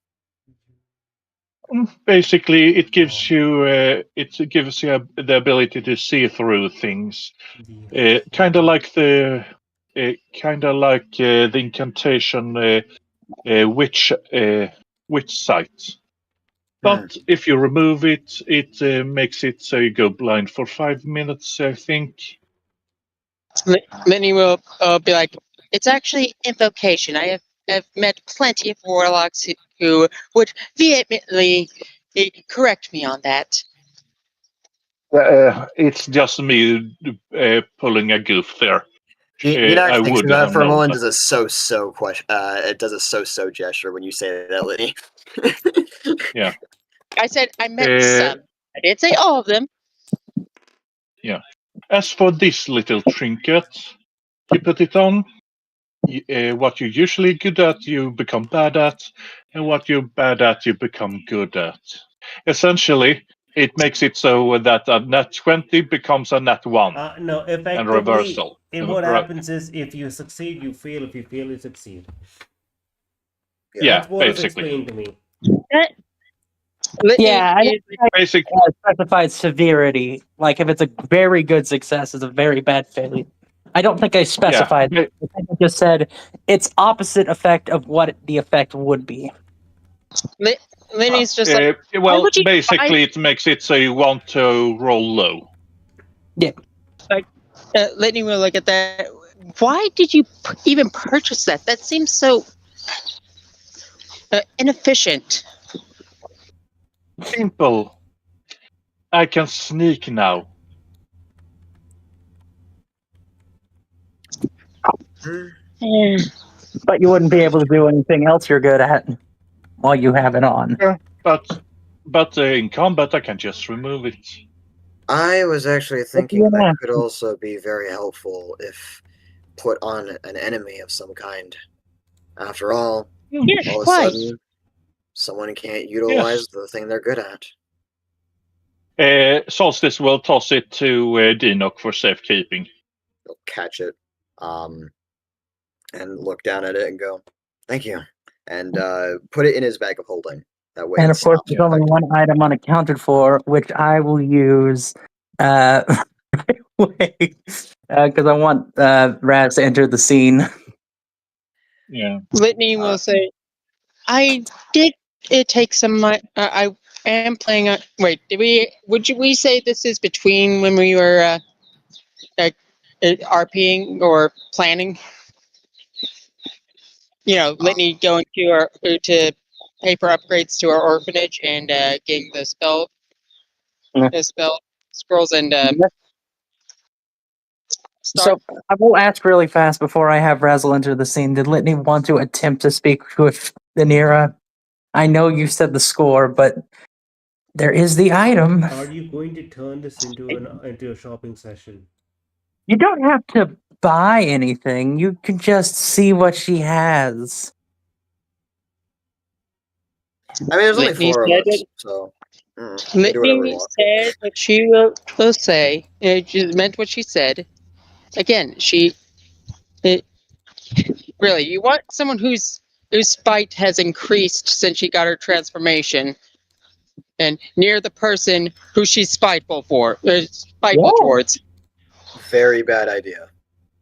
Basically, it gives you the ability to see through things, kind of like the kind of like the incantation witch sight. But if you remove it, it makes it so you go blind for 5 minutes, I think. Litney will be like, it's actually invocation. Have met plenty of warlocks who would vehemently correct me on that. It's just me pulling a goof there. You know, I actually, would that have for a known moment that. does a so question. It does a so gesture when you say that, Litney. Yeah. I said I met some. I didn't say all of them. Yeah. As for this little trinket, you put it on. What you're usually good at, you become bad at, and what you're bad at, you become good at. Essentially, it makes it so that a nat 20 becomes a nat 1 No, and effectively, reversal. what happens is if you succeed, you fail. If you fail, you succeed. Yeah, That's what was basically. explained to me. Yeah, I Basically, specified severity. Like if it's a very good success, it's a very bad failure. I don't think I specified. Yeah. I think I just said its opposite effect of what the effect would be. Litney's just like, well, would you basically, it makes it so you want to roll low. Yeah. Litney will look at that. Why did you even purchase that? That seems so inefficient. Simple. I can sneak now. But you wouldn't be able to do anything else you're good at while you have it on. But in combat, I can just remove it. I was actually thinking that could also be very helpful if put on an enemy of some kind. After all, all of a sudden, someone can't utilize the thing they're good at. Solstice will toss it to Dinok for safekeeping. He'll catch it, and look down at it and go, "Thank you," and put it in his bag of holding. That way, And of it's course, not there's only one item unaccounted for, which I will use because I want Raz to enter the scene. Yeah. Litney will say, I did take some. I am playing. Wait, would we say this is between when we were RPing or planning? You know, Litney going to pay for upgrades to our orphanage and getting the spell scrolls and So I will ask really fast before I have Razzle enter the scene. Did Litney want to attempt to speak with Anira? I know you said the score, but there is the item. Are you going to turn this into a shopping session? You don't have to buy anything. You can just see what she has. I mean, there's only Litney 4 of said us, it. so we do whatever we Litney want. said what she will say. She meant what she said. Again, really, you want someone whose spite has increased since she got her transformation, and near the person who she's spiteful towards. Very bad idea.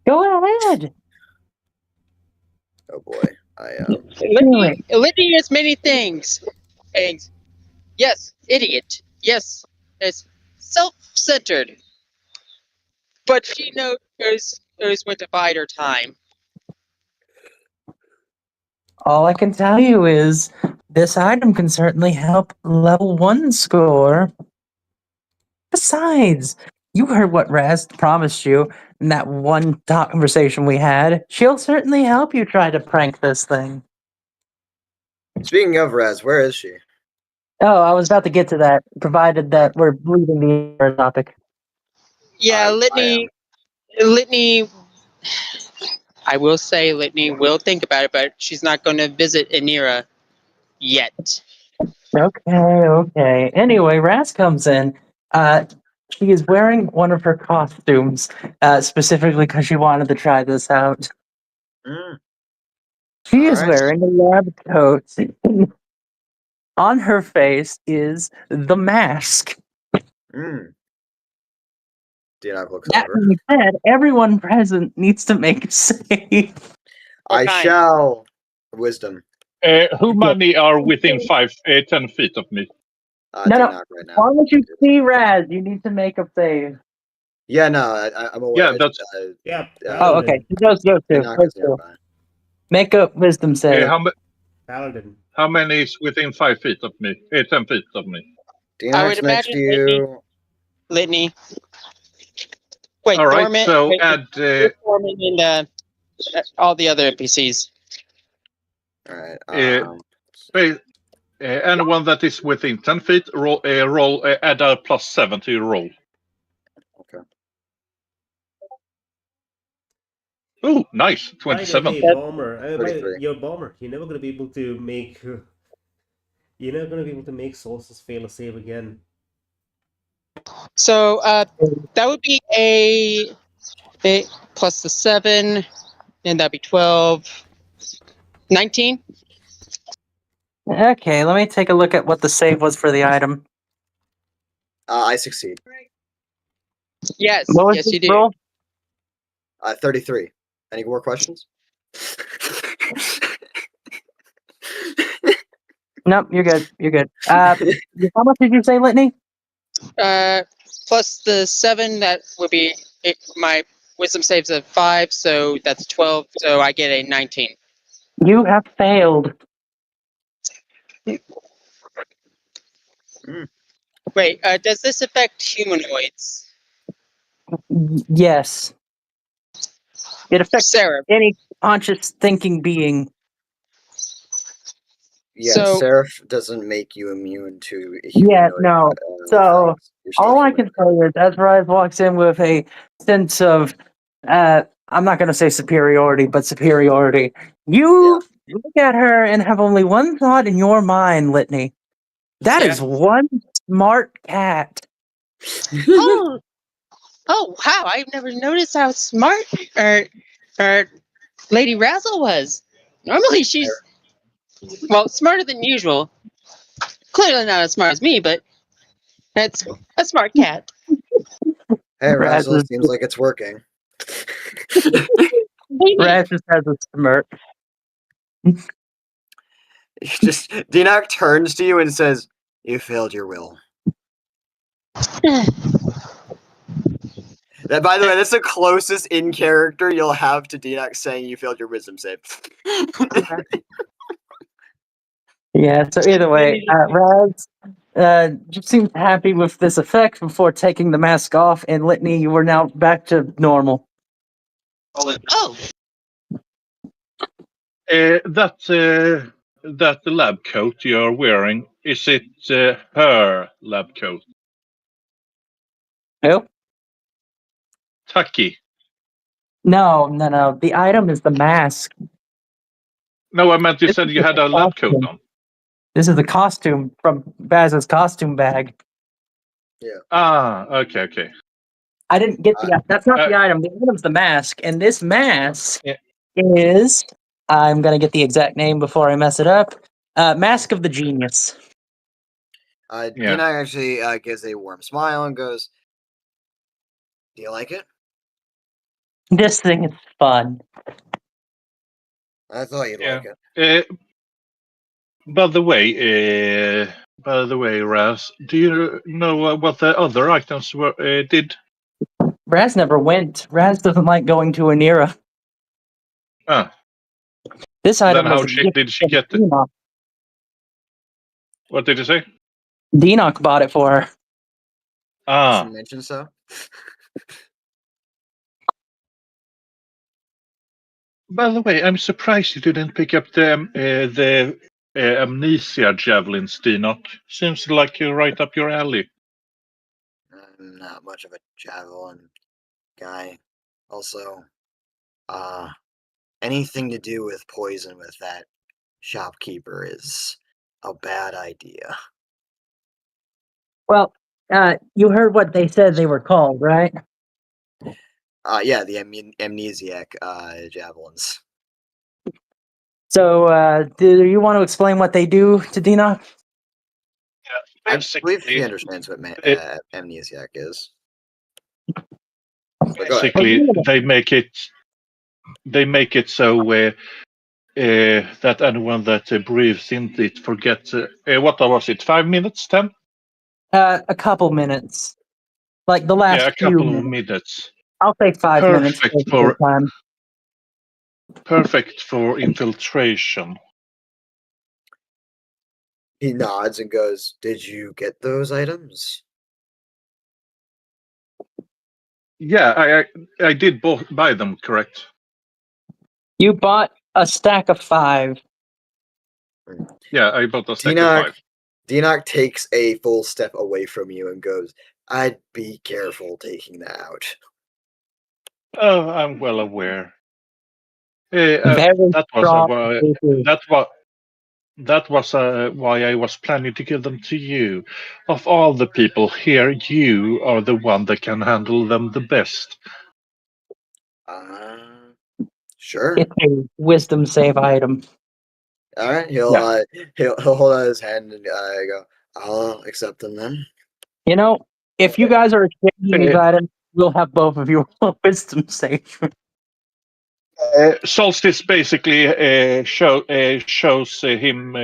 Go ahead. Oh boy, Litney is many things. Yes, idiot. Yes, it's self-centered. But she knows when to bide her time. All I can tell you is this item can certainly help level 1 score. Besides, you heard what Raz promised you in that one conversation we had. She'll certainly help you try to prank this thing. Speaking of Raz, where is she? Oh, I was about to get to that, provided that we're leaving the other topic. Yeah, Litney. I will say Litney will think about it, but she's not going to visit Anira yet. Okay. Anyway, Raz comes in. She is wearing one of her costumes, specifically because she wanted to try this out. She is wearing a lab coat. On her face is the mask. Dinak looks That over. being said, everyone present needs to make a save. I kind? shall. Wisdom. Who many are within 10 feet of me? No, Dinak right now. Why don't you see Raz? You need to make a save. Yeah, no, I'm aware. Yeah, that's. Yeah. Oh, okay. Those go too. Dinak Those is two. nearby. Make a wisdom save. Paladin. How many is within 5 feet of me? 10 feet of me. I would Dinak's next to imagine you. Litney. Wait, All right, Dormant. so wait, add. Dormant and all the other NPCs. All right. Anyone that is within 10 feet, roll add a +7 to your roll. Okay. Oh, nice. Right, 27. okay, bomber. 33. You're bomber. You're never gonna be able to make. You're never gonna be able to make Solstice fail a save again. So that would be a plus the 7, and that'd be 12. 19? Okay, let me take a look at what the save was for the item. I succeed. Yes, What was yes, this you do. roll? 33. Any more questions? Nope, you're good. You're good. How much did you say, Litney? Plus the 7, that would be my wisdom saves of 5, so that's 12. So I get a 19. You have failed. Wait, does this affect humanoids? Yes. It affects Sarah. any conscious thinking being. Yeah, So- Seraph doesn't make you immune to Yeah, humanoid. no. So, effects. You're still All I human. can tell you is Ezra walks in with a sense of, I'm not going to say superiority, but superiority. You look at her and have only one thought in your mind, Litney. That Yeah. is one smart cat. Oh, wow! I've never noticed how smart Lady Razzle was. Normally, she's smarter than usual. Clearly not as smart as me, but that's a smart cat. Hey, Raz Razzle, is- seems like it's working. Raz just has a smirk. Dinak turns to you and says, "You failed your will." That, by the way, that's the closest in character you'll have to Dinak saying you failed your wisdom save. Yeah, so either way, Raz just seems happy with this effect before taking the mask off, and Litney, you are now back to normal. Oh, That lab coat you're wearing, is it her lab coat? Who? Taki. No. The item is the mask. No, I meant you This said is you had the a lab coat costume. on. This is the costume from Baz's costume bag. Ah, okay. I didn't get the. That's not the item. The item's the mask, and this mask is. I'm gonna get the exact name before I mess it up. Mask of the Genius. Dinak actually gives a warm smile and goes, "Do you like it?" This thing is fun. I thought you'd like it. By the way, Raz, do you know what the other items did? Raz never went. Raz doesn't like going to Anira. Ah, This item then was how a gift did she from get it? Enoch. What did you say? Enoch bought it for her. She Ah, mentioned so. by the way, I'm surprised you didn't pick up the amnesia javelins, Enoch. Seems like you're right up your alley. I'm not much of a javelin guy. Also, anything to do with poison with that shopkeeper is a bad idea. Well, you heard what they said they were called, right? Yeah, the amnesiac javelins. So, do you want to explain what they do to Enoch? I believe he understands what amnesiac is. But go ahead. Basically, they make it so that anyone that breathes into it forgets. What was it? 5 minutes? 10? A couple minutes. Like the last Yeah, a few couple of minutes. minutes. I'll say 5 minutes. Perfect For time. Perfect for infiltration. He nods and goes, "Did you get those items?" Yeah, I did buy them, correct? You bought a stack of 5. Yeah, I bought a stack of 5. Dinok takes a full step away from you and goes, "I'd be careful taking that out." Oh, I'm well aware. Very That was strong. why I was planning to give them to you. Of all the people here, you are the one that can handle them the best. Sure. It's a wisdom save item. All right. He'll hold out his hand and go, "I'll accept them then." You know, if you guys are exchanging these items, we'll have both of you roll wisdom save. Solstice basically shows him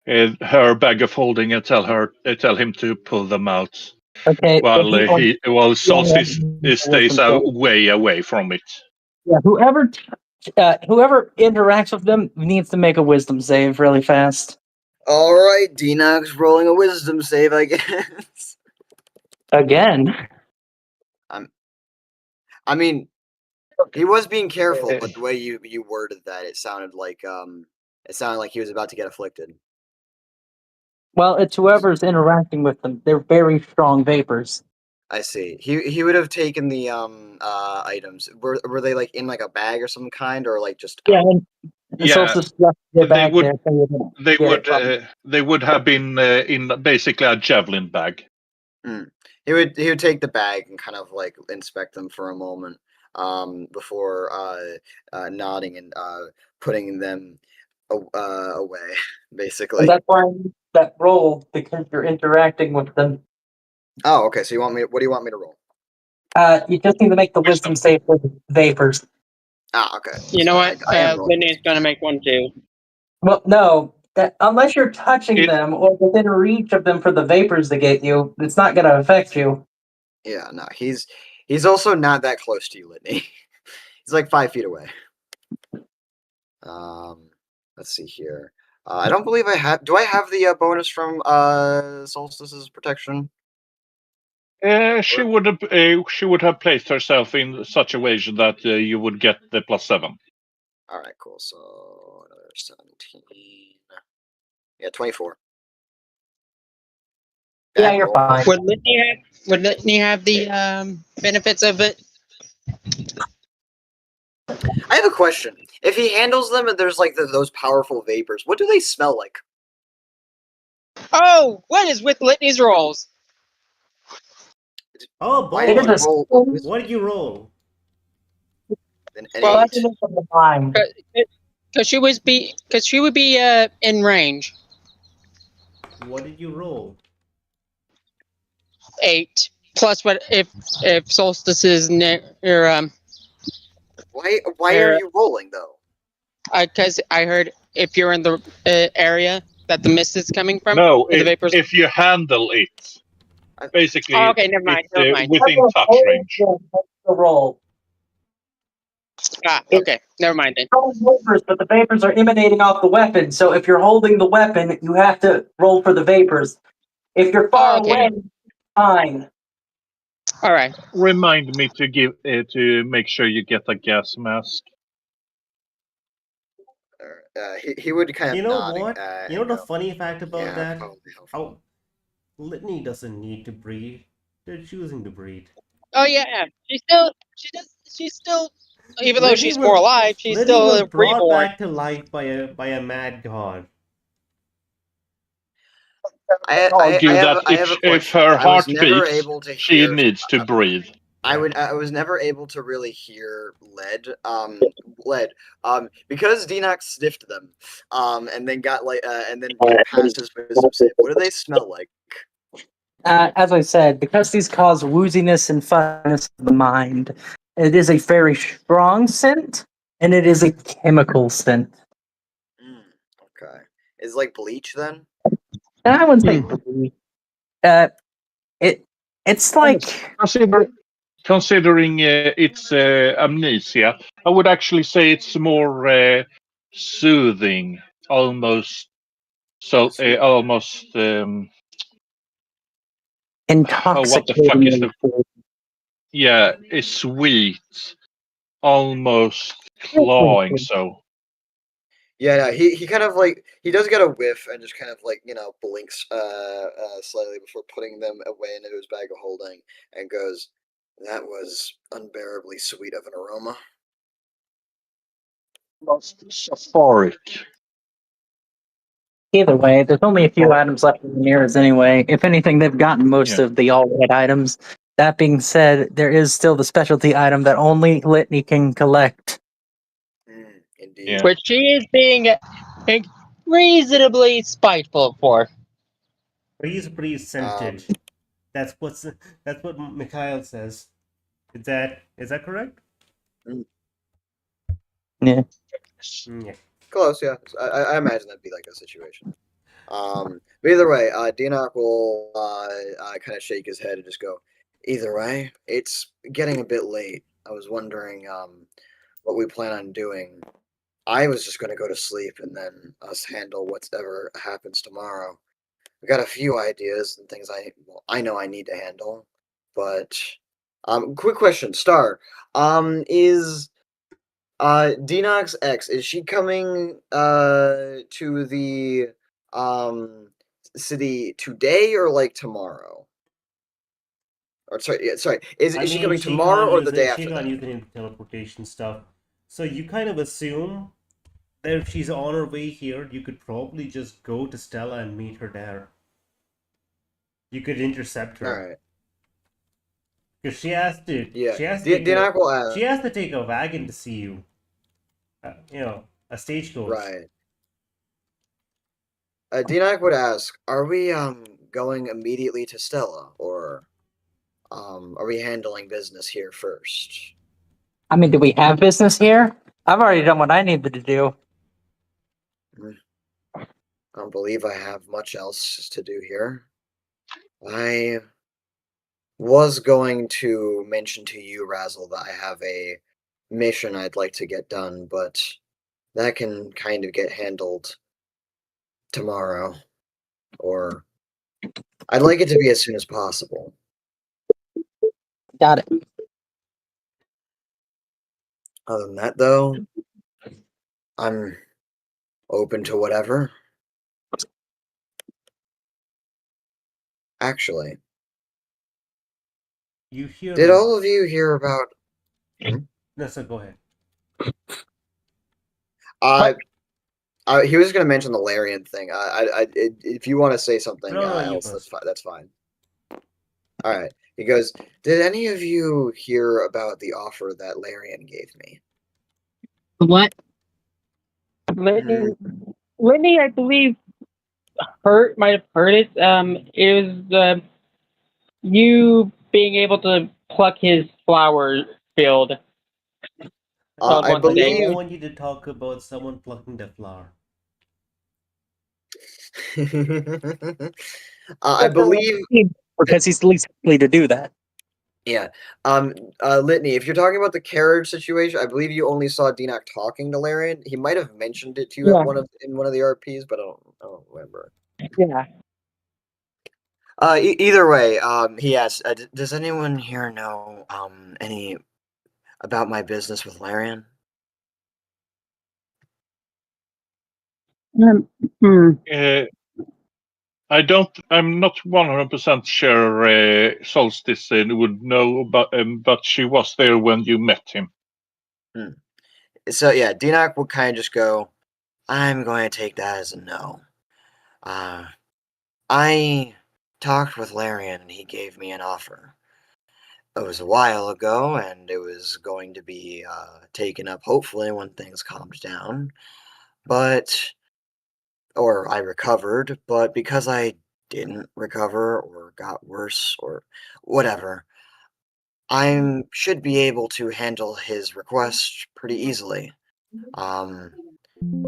her bag of holding and tell him to pull them out. Okay. While Solstice stays way away from it. Yeah. Whoever interacts with them needs to make a wisdom save really fast. All right, Dinok's rolling a wisdom save, I guess. Again. I mean, he was being careful, but the way you worded that, it sounded like he was about to get afflicted. Well, it's whoever's interacting with them. They're very strong vapors. I see. He would have taken the items. Were they like in like a bag or some kind, or like just Yeah. Yeah, they would have been in basically a javelin bag. He would take the bag and kind of like inspect them for a moment before nodding and putting them away, basically. And that's why that roll, because you're interacting with them. Oh, okay. So what do you want me to roll? You just need to make the wisdom save for the vapors. Ah, okay. You know what? Litney's gonna make one too. Well, no. Unless you're touching them or within reach of them for the vapors to get you, it's not going to affect you. Yeah, no. He's also not that close to you, Litney. He's like 5 feet away. Let's see here. I don't believe I have. Do I have the bonus from Solstice's protection? She would have placed herself in such a way that you would get the +7. All right, cool. So another 17. Yeah, 24. Yeah, you're fine. Would Litney have the benefits of it? I have a question. If he handles them and there's like those powerful vapors, what do they smell like? Oh, what is with Litney's rolls? Oh boy! What did you roll? Well, because she would be in range. What did you roll? 8 plus what if Solstice is near Why are you rolling though? Because I heard if you're in the area that the mist is coming from. No, the vapors. if you handle it, basically. Oh, okay, never mind. Within touch range. The roll. Okay, never mind then. Vapors, but the vapors are emanating off the weapon. So if you're holding the weapon, you have to roll for the vapors. If you're far away, fine. All right. Remind me to make sure you get a gas mask. He would kind of. You know what? You know the funny fact about that? Oh, Litney doesn't need to breed. They're choosing to breed. Oh yeah, she's still. Even though she's more alive, she's still was brought reborn. back to life by a mad god. I have a if question. her heart beats, she needs to breathe. I was never able to really hear lead. Because Dinok sniffed them, and then got passed his wisdom save. What do they smell like? As I said, because these cause wooziness and fuzziness of the mind, it is a very strong scent, and it is a chemical scent. Okay. Is like bleach then? And I wouldn't say bleach. It it's like Considering its amnesia, I would actually say it's more soothing, almost. So Sweet. almost. Oh, what the fuck is intoxicating. the? Yeah, it's sweet, almost clawing. So Yeah, no, he kind of like he does get a whiff and just kind of like blinks slightly before putting them away into his bag of holding and goes, "That was unbearably sweet of an aroma." almost safaric. Either way, there's only a few items left in the mirrors anyway. If anything, they've gotten most Yeah. of the all red items. That being said, there is still the specialty item that only Litney can collect. Indeed. Yeah. Which she is being reasonably spiteful for. Pretty scented. That's what Mikhail says. Is that correct? Yeah. Yeah. Close, yeah. I imagine that'd be like a situation. But either way, Dianoc will kind of shake his head and just go, "Either way, it's getting a bit late. I was wondering what we plan on doing. I was just going to go to sleep and then us handle whatever happens tomorrow. We got a few ideas and things I know I need to handle, but quick question, Star, is Dinoc's ex, is she coming to the city today or like tomorrow? Or sorry, is she coming tomorrow or the day She after can't that? use any teleportation stuff. So you kind of assume that if she's on her way here, you could probably just go to Stella and meet her there. You could intercept her. All right. Because she has to. Yeah. She has to. Dinac will ask. She has to take a wagon to see you. A stagecoach. Right. Dinac would ask, "Are we going immediately to Stella, or are we handling business here first?" I mean, do we have business here? I've already done what I needed to do. I don't believe I have much else to do here. I was going to mention to you, Razzle, that I have a mission I'd like to get done, but that can kind of get handled tomorrow, or I'd like it to be as soon as possible. Got it. Other than that, though, I'm open to whatever. Actually, You hear did me? all of you hear about? No, so go ahead. He was going to mention the Larian thing. If you want to say something No, you else, first. that's fine. All right. He goes, "Did any of you hear about the offer that Larian gave me?" What? Litney, I believe, might have heard it. It was you being able to pluck his flower field. I I believe. don't want you to talk about someone plucking the flower. I believe. Because he's least likely to do that. Yeah. Litney, if you're talking about the carriage situation, I believe you only saw Dinac talking to Larian. He might have mentioned it to you Yeah. in one of the RPs, but I don't remember. Yeah. Either way, he asks, "Does anyone here know any about my business with Larian?" I'm not 100% sure Solstice would know, but she was there when you met him. So yeah, Dinac will kind of just go, "I'm going to take that as a no. I talked with Larian and he gave me an offer. It was a while ago and it was going to be taken up hopefully when things calmed down. Or I recovered, but because I didn't recover or got worse or whatever, I should be able to handle his request pretty easily.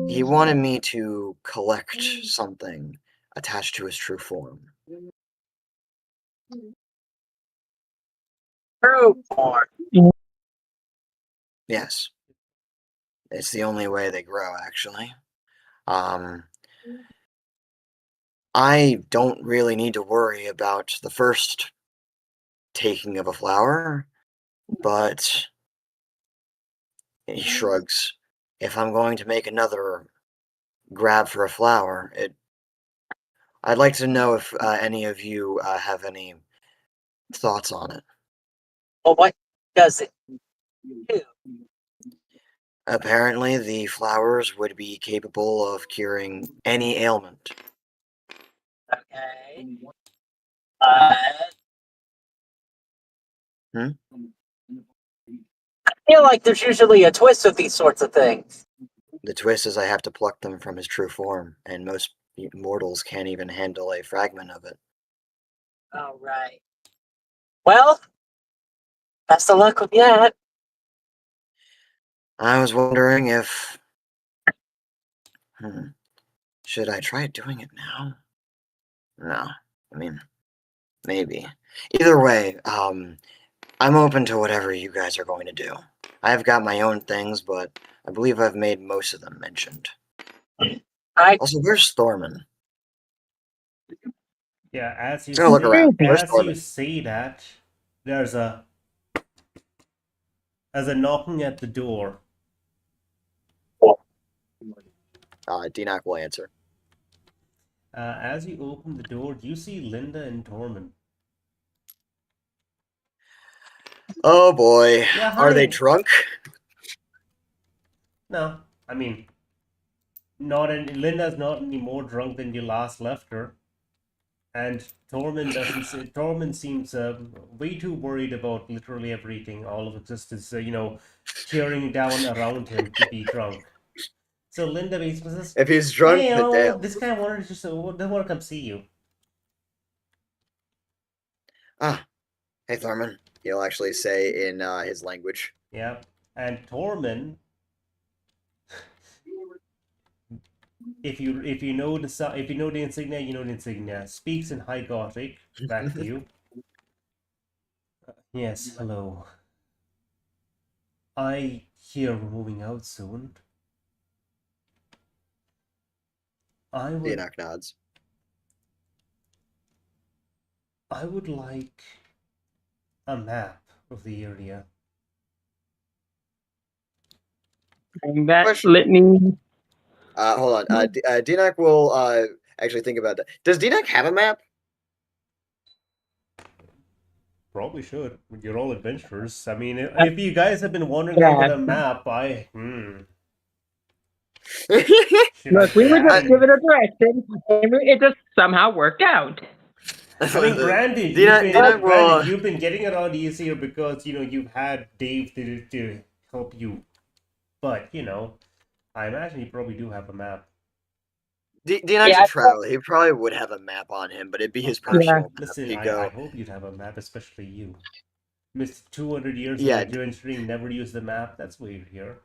He wanted me to collect something attached to his true form. True form. Yes. It's the only way they grow, actually. I don't really need to worry about the first taking of a flower, but he shrugs. If I'm going to make another grab for a flower, I'd like to know if any of you have any thoughts on it. Well, what does it do? Apparently, the flowers would be capable of curing any ailment. Okay. Uh, Hmm? I feel like there's usually a twist with these sorts of things. The twist is I have to pluck them from his true form, and most mortals can't even handle a fragment of it. All right. Well, best of luck with that. I was wondering if... should I try doing it now? No. I mean, maybe. Either way, I'm open to whatever you guys are going to do. I've got my own things, but I believe I've made most of them mentioned. Also, where's Thorman? Yeah, as you Let's go look around. Where's as you Thorman? say that, there's a knocking at the door. Denak will answer. As you open the door, you see Linda and Tormund. Oh boy. Yeah, Are they hi. drunk? No, I mean, Linda's not any more drunk than you last left her, and Tormund seems way too worried about literally everything. All of existence, tearing down around him to be drunk. So Linda basically says, If he's drunk, "Hey, then damn. this guy wanted to just doesn't want to come see you." Hey Thorman. He'll actually say in his language. Yeah, and Tormund, if you know the insignia, you know the insignia. Speaks in High Gothic. Back to you. Yes, hello. I hear we're moving out soon. Denak nods. I would like a map of the area. And that Question. Litney. Hold on. Denak will actually think about that. Does Denak have a map? Probably should. You're all adventurers. I mean, if you guys have been wondering about a map, Look, we were just Brandon, given a direction, and it just somehow worked out. I mean, Brandon, you've been getting around easier because you've had Dave to help you. But I imagine you probably do have a map. Denak's a traveler. He probably would have a map on him, but it'd be his personal map. Listen, He'd I hope you'd have a map, especially you. Missed 200 years of adventuring, never used the map. That's weird here.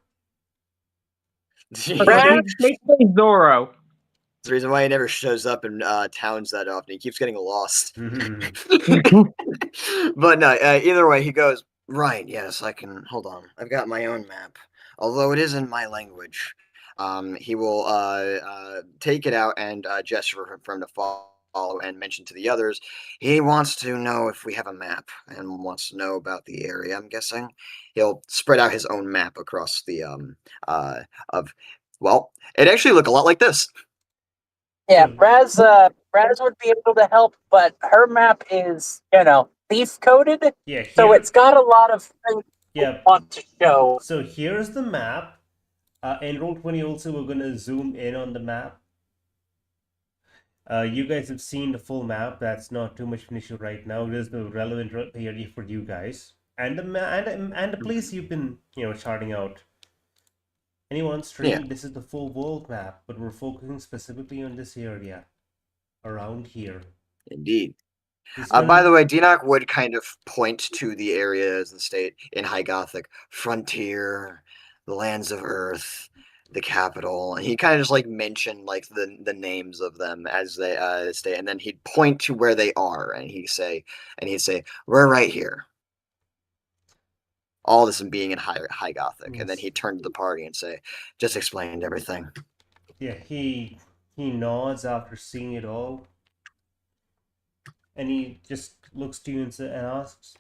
Brad, basically Zorro. That's the reason why he never shows up in towns that often. He keeps getting lost. But no, either way, he goes, right, yes, I can, hold on. I've got my own map. Although it is in my language. He will take it out and gesture for him to follow and mention to the others. He wants to know if we have a map and wants to know about the area, I'm guessing. He'll spread out his own map across the, well, it actually look a lot like this. Yeah, Raz would be able to help, but her map is, thief coded. Yeah. So it's got a lot of things we want to show. So here's the map. In Roll20 also, we're going to zoom in on the map. You guys have seen the full map. That's not too much of an issue right now. It is the relevant area for you guys. And the place you've been, charting out. Anyone on stream, This is the full world map, but we're focusing specifically on this area. Around here. Indeed. He's By gonna- the way, Dinok would kind of point to the areas and state in High Gothic: frontier, the lands of Earth, the capital, and he kind of just like mention like the names of them as they stay, and then he'd point to where they are, and he'd say, "We're right here." All this in being in High Gothic, and then Yes. he'd turn to the party and say, "Just explained everything." Yeah, he nods after seeing it all, and he just looks to you and asks,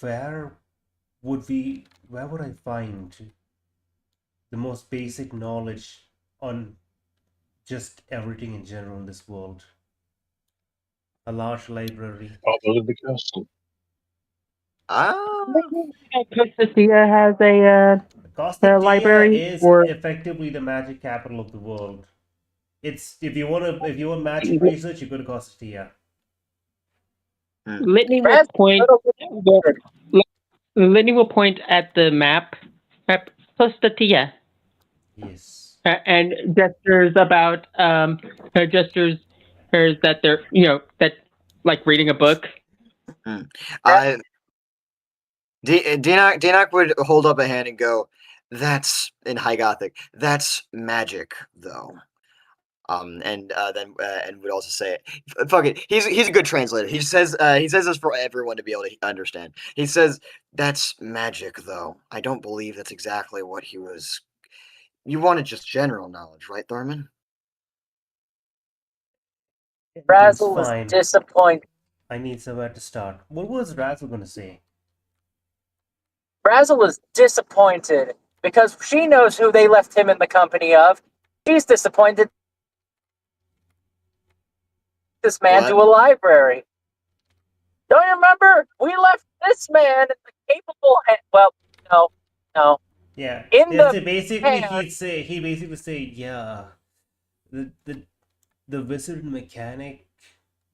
"Where where would I find the most basic knowledge on just everything in general in this world? A large library." Probably the castle. Castilla has a Costa library, is or effectively the magic capital of the world. It's if you want magic research, you go to Costa. Litney will point. Litney will point at the map. Postatia. Yes. And gestures about her gestures hers that they're that like reading a book. Dinok would hold up a hand and go, "That's in High Gothic. That's magic, though." And would also say, "Fuck it." He's a good translator. He says this for everyone to be able to understand. He says, "That's magic, though. I don't believe that's exactly what he was. You wanted just general knowledge, right, Thurman?" Razzle was Fine. disappointed. I need somewhere to start. What was Razzle gonna say? Razzle was disappointed because she knows who they left him in the company of. She's disappointed this man What? to a library. Don't you remember? We left this man in the capable no. Yeah. In the basically hand. he'd basically say, yeah, the wizard mechanic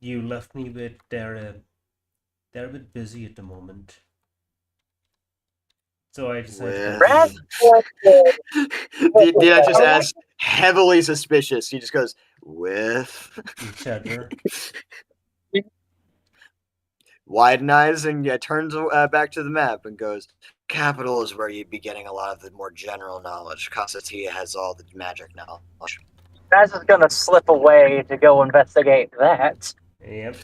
you left me with, they're a bit busy at the moment. So I decided to With continue. Dinok just asks, heavily suspicious. He just goes, "With." Each other. Widen eyes and turns back to the map and goes, "Capital is where you'd be getting a lot of the more general knowledge. Casatia has all the magic knowledge." Razzle's gonna slip away to go investigate that. Yep.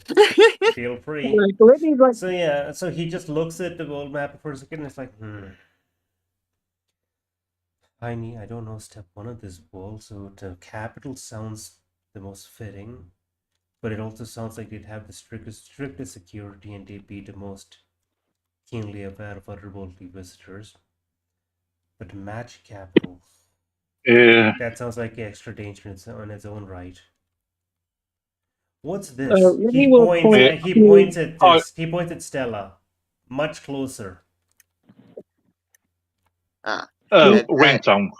Feel free. Litney's like, So yeah, so he just looks at the world map for a second and it's like, I don't know step one of this world, so the capital sounds the most fitting, but it also sounds like they'd have the strictest security and they'd be the most keenly aware of otherworldly visitors. But magic capital, that sounds like extra danger on its own right. What's this? He points at this. He points at Stella, much closer. Wingtongue.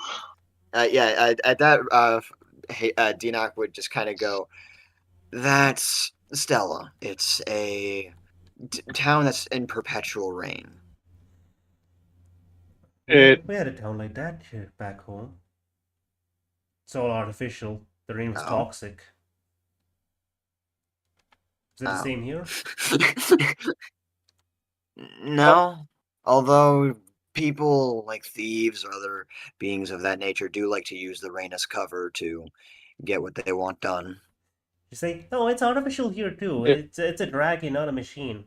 At that, Dinok would just kind of go, "That's Stella. It's a town that's in perpetual rain." We had a town like that here back home. It's all artificial. The rain was toxic. Is it the same here? No, although people like thieves or other beings of that nature do like to use the rain as cover to get what they want done. You say, no, it's artificial here too. It's a dragon, not a machine.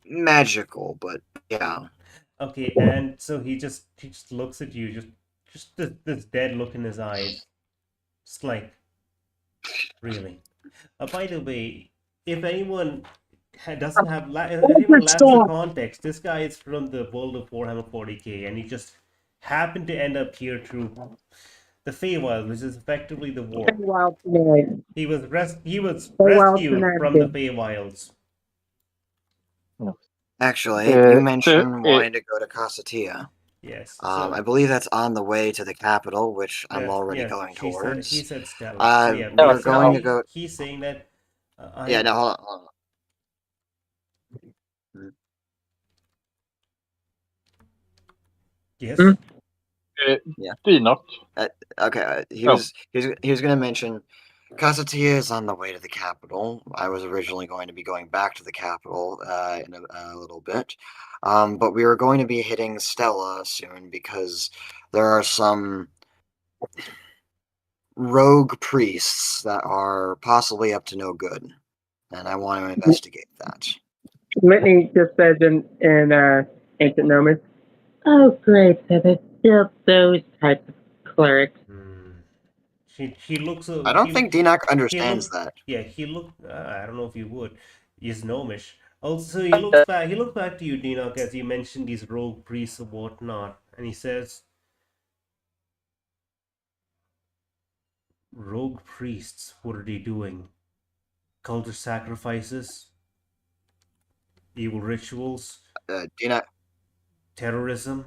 Magical, but yeah. Okay, and so he just looks at you, just this dead look in his eyes. Just like, really. By the way, if anyone doesn't have if anyone lacks the context, this guy is from the world of Warhammer 40k, and he just happened to end up here through the Feywild, which is effectively the war. He was rescued from the Feywilds. Actually, you mentioned wanting to go to Casatia. Yes. I believe that's on the way to the capital, which I'm already going towards. He said Stella. So yeah, we're going to go. He's saying that. Yeah, no, hold on. Yes. Dinok. Okay, he Oh. was going to mention Kasatia is on the way to the capital. I was originally going to be going back to the capital in a little bit, but we were going to be hitting Stella soon because there are some rogue priests that are possibly up to no good, and I want to investigate that. Litney just says in Ancient Nomis, "Oh, great, so they built those types of clerics." He looks. I don't think Dinok he understands look, that. Yeah, he looked. I don't know if you would. He's gnomish. Also, he looks back. He looks back to you, Dinok, as you mentioned these rogue priests or whatnot, and he says, "Rogue priests. What are they doing? Cultic sacrifices, evil rituals, Dinok terrorism,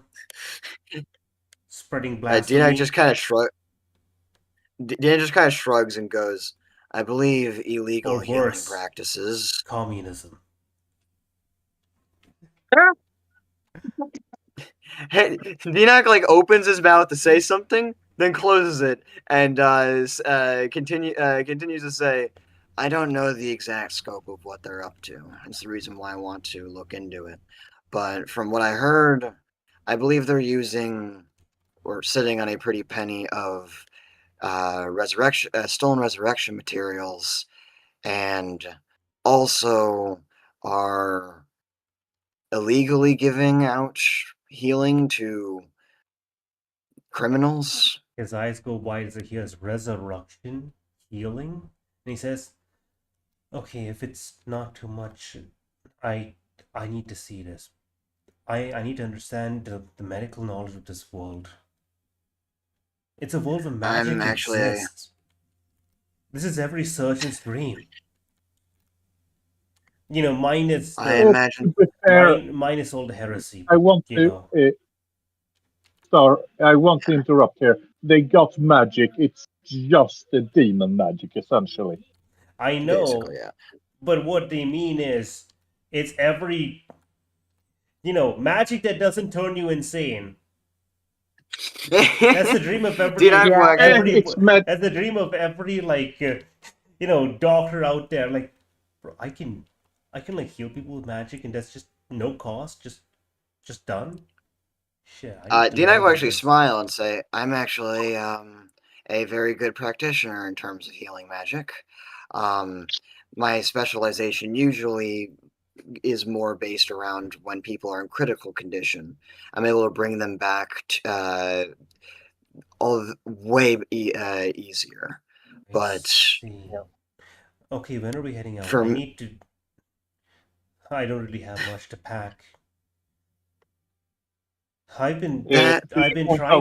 spreading blasphemy." Dinok just kind of shrugs and goes, "I believe illegal Or healing worse. practices." Communism. Hey, Dinok like opens his mouth to say something, then closes it, and continues to say, "I don't know the exact scope of what they're up to. It's the reason why I want to look into it. But from what I heard, I believe they're using or sitting on a pretty penny of stolen resurrection materials, and also are illegally giving out healing to criminals." His eyes go wide as he hears resurrection, healing, and he says, "Okay, if it's not too much, I need to see this. I need to understand the medical knowledge of this world. It's a world where magic I'm actually exists. This is every surgeon's dream. Mine is I imagine mine is all the heresy. I want to I want to interrupt here. They got magic. It's just a demon magic, essentially. I know, basically, yeah. but what they mean is it's every magic that doesn't turn you insane. That's the dream of every. Dinok will actually- That's the dream of every doctor out there. Like, bro, I can like heal people with magic, and that's just no cost, just done. Shit. Dinok will actually smile and say, "I'm actually a very good practitioner in terms of healing magic. My specialization usually is more based around when people are in critical condition. I'm able to bring them back way easier. But okay, when are we heading out? From- I don't really have much to pack. I've been That- trying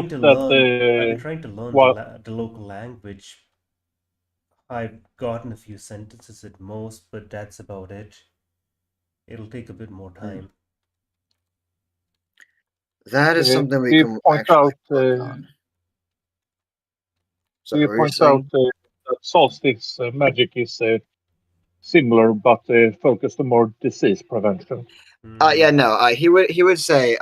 to learn. I've been trying to learn the local language. I've gotten a few sentences at most, but that's about it. It'll take a bit more time. That is something we do you can point actually out, work on. So Do you what were you point out saying? that Solstice magic is similar, but focused on more disease prevention? Yeah, no. He would say,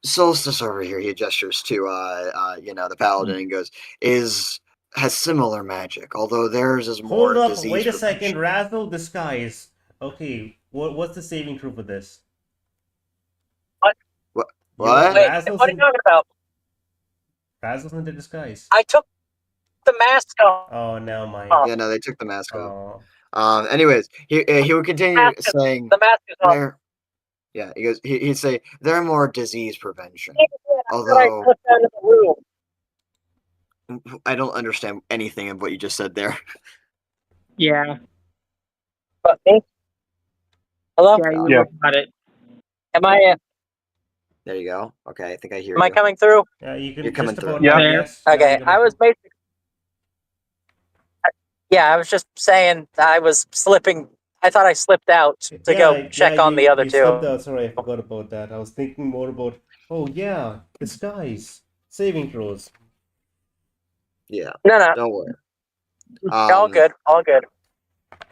Solstice over here. He gestures to the paladin and goes, has similar magic, although theirs is more Hold up! disease Wait a prevention. second. Razzle disguise. Okay, what's the saving throw for this? What? Wait, Razzle's what are you talking about? Razzle's in the disguise. I took the mask off. Oh, now mine. Yeah, no, they took the mask off. Oh. Anyways, he would continue saying, The mask is off. they're, yeah, he goes, he'd say they're more disease prevention. I Although put that in the room. I don't understand anything of what you just said there. Yeah. But me? Hello? Yeah, you Yeah. got it. Am I There you go. Okay, I think I hear am I you. coming through? Yeah, you can You're coming just through. about Yeah. yes. Okay, Yeah, I was basically. Yeah, I was just saying I was slipping. I thought I slipped out to go check on the other you two. slipped out. Sorry, I forgot about that. I was thinking more about. Oh yeah, disguise, saving throws. Yeah, No, don't worry. all good, all good.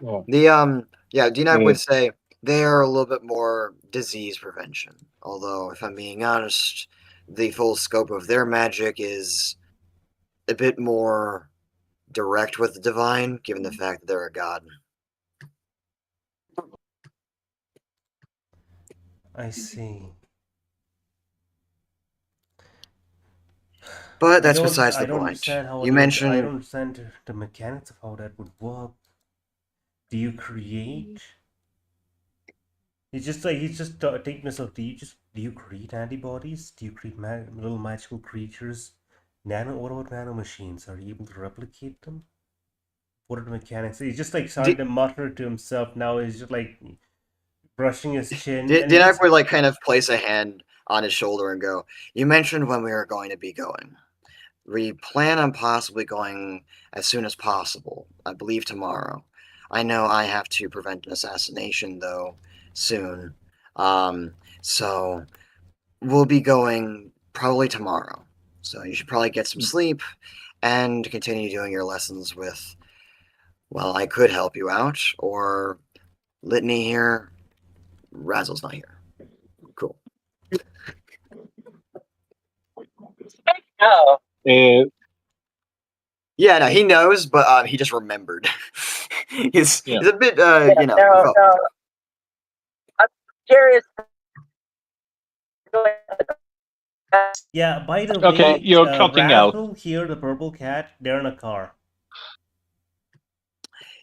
Dinok would say they are a little bit more disease prevention. Although, if I'm being honest, the full scope of their magic is a bit more direct with the divine, given the fact that they're a god. I see. But that's besides the I don't point. understand how You I mentioned don't understand the mechanics of how that would work. Do you create? He's just taking us off. Do you create antibodies? Do you create little magical creatures? What about nano machines? Are you able to replicate them? What are the mechanics? He's just like starting to mutter to himself now. He's just like brushing his chin. Dinak would like kind of place a hand on his shoulder and go, "You mentioned when we were going to be going. We plan on possibly going as soon as possible. I believe tomorrow. I know I have to prevent an assassination though soon. So we'll be going probably tomorrow. So you should probably get some sleep and continue doing your lessons with, well, I could help you out, or Litney here. Razzle's not here. Cool. No. Yeah, no, he knows, but he just remembered. he's a bit, No. I'm curious. Yeah, by the Okay, way, you're cutting out. Razzle here, the purple cat, they're in a car.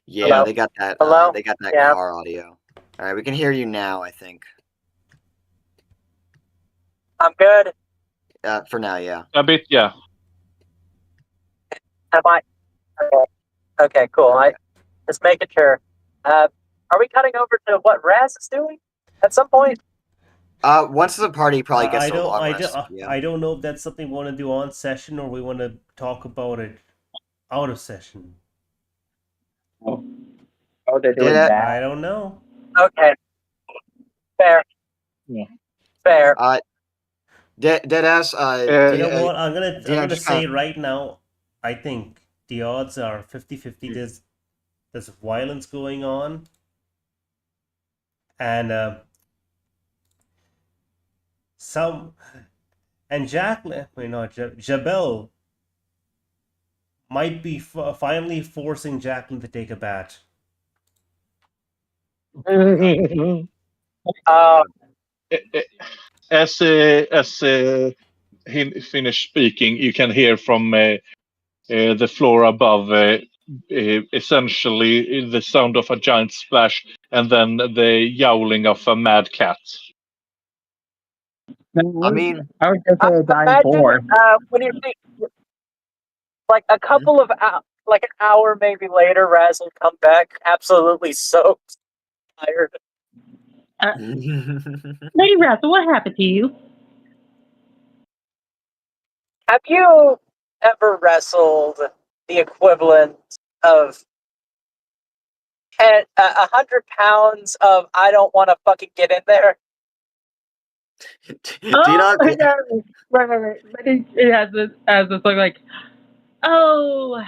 Yeah, Hello? they got that. Hello? They got that Yeah. car audio. All right, we can hear you now. I think. I'm good. For now, yeah. A bit, yeah. Am I? Okay, cool. I just making sure. Are we cutting over to what Raz is doing at some point? Once the party probably gets to a long rest. I don't know if that's something we want to do on session or we want to talk about it out of session. Oh, they're doing that? I don't know. Okay. Fair. Yeah. Fair. Deadass. You know what? I'm gonna say right now. I think the odds are 50-50. There's violence going on, and Jacqueline, Jabel might be finally forcing Jacqueline to take a bat. As he finished speaking, you can hear from the floor above, essentially the sound of a giant splash, and then the yowling of a mad cat. I mean, I would go for a dying boar. When you see, like a couple of like an hour maybe later, Razzle come back absolutely soaked, tired. Lady Razzle, what happened to you? Have you ever wrestled the equivalent of 100 pounds of I don't want to fucking get in there? Right. But it has this look like, oh,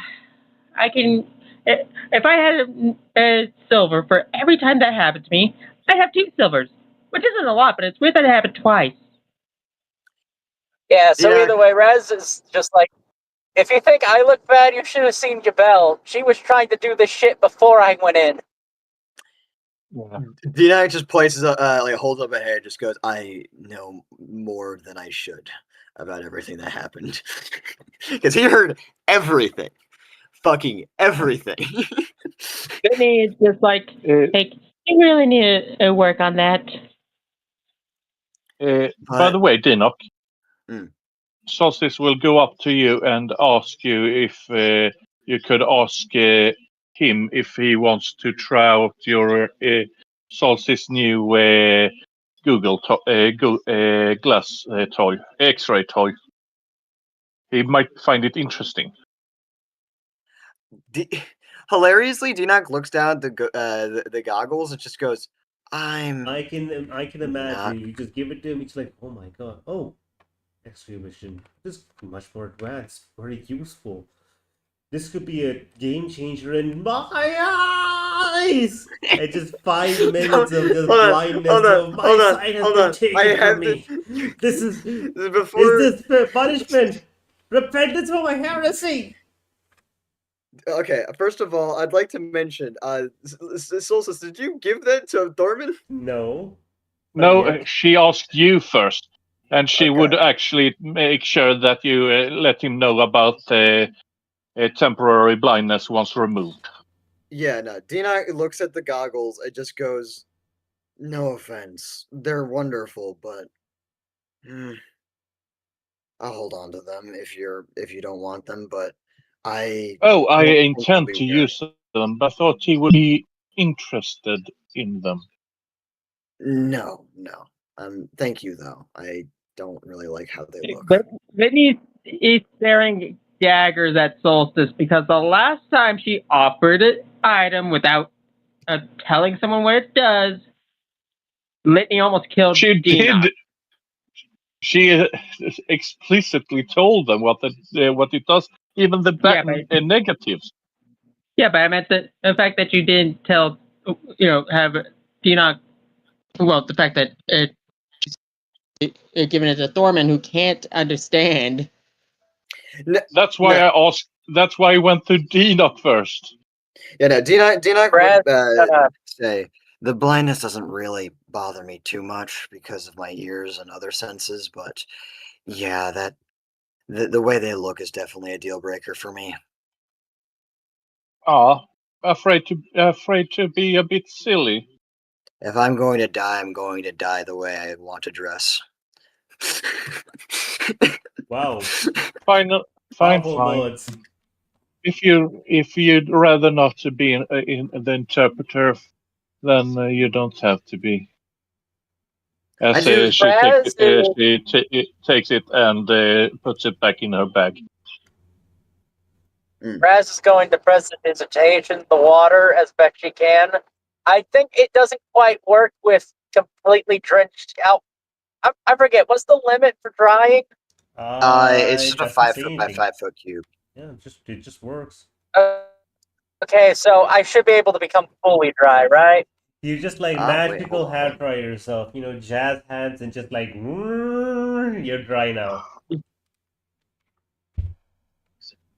I can. If I had a silver for every time that happened to me, I'd have 2 silvers, which isn't a lot, but it's weird that it happened twice. Yeah, so either way, Rez is just like, if you think I look bad, you should have seen Jabel. She was trying to do this shit before I went in. Dinak just places like holds up a hair, just goes, "I know more than I should about everything that happened," because he heard everything, fucking everything. Litney is just like, hey, you really need to work on that. By the way, Dinok, Hmm. Solstice will go up to you and ask you if you could ask him if he wants to try out your Solstice new glass toy, X-ray toy. He might find it interesting. Hilariously, Dinak looks down at the goggles and just goes, I can imagine you just give it to him. He's like, oh my god, oh, X-ray vision. This is much more advanced, very useful. This could be a game changer in my eyes. And just 5 minutes of just blindness of my sight has been taken from me. This is Before. is this punishment? Repentance for my heresy. Okay, first of all, I'd like to mention, Solstice, did you give that to Thorman? No. No, Yet. she asked you first, and she would Okay. actually make sure that you let him know about temporary blindness once removed. Yeah, no. Dina looks at the goggles and just goes, "No offense, they're wonderful, but I'll hold on to them if you don't want them. But I Oh, I don't think they'll intend be to wearing use them, but I thought he would be interested in them. No, no. Thank you though. I don't really like how they look. But Litney is staring daggers at Solstice because the last time she offered an item without telling someone what it does, Litney almost killed She Dina. did. She explicitly told them what it does, even the negatives. Yeah, but I meant the fact that you didn't tell, have Dina. Well, the fact that given it to Thorman who can't understand. That's why I asked. That's why I went to Dina first. Yeah, no. Dina Brad, would say the blindness doesn't really bother me too much because of my ears and other senses, but yeah, that the way they look is definitely a deal breaker for me. Afraid to be a bit silly. If I'm going to die, I'm going to die the way I want to dress. Wow. Fine. Powerful words. If you'd rather not to be in the interpreter, then you don't have to be. As she takes it and puts it back in her bag. Raz is going to prestidigitation the water as best she can. I think it doesn't quite work with completely drenched out. I forget, what's the limit for drying? It's just a doesn't 5 say foot by anything. 5 foot cube. Yeah, it just works. Okay, so I should be able to become fully dry, right? You just like magical hair dry yourself, jazz hands and just like you're dry now.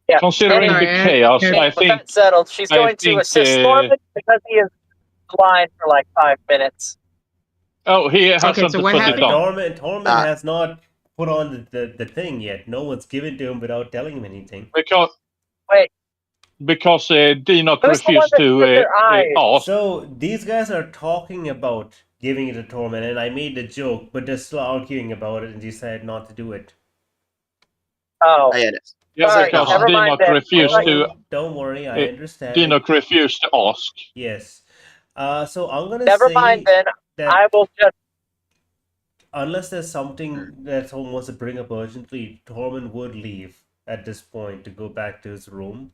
Yeah. Considering the chaos, I think that's settled. She's going to assist Thorman because he is blind for like 5 minutes. Oh, he hasn't so what put happened? it on. Torment has not put on the thing yet. No one's given to him without telling him anything. Because Dina refused to ask. So these guys are talking about giving it to Torment, and I made the joke, but they're still arguing about it, and decided not to do it. Oh, yeah, sorry, because never mind Dina refused to. Don't worry, I understand. Dina refused to ask. Yes. So I'm gonna never say mind then. that I will just. Unless there's something that someone wants to bring up urgently, Torment would leave at this point to go back to his room.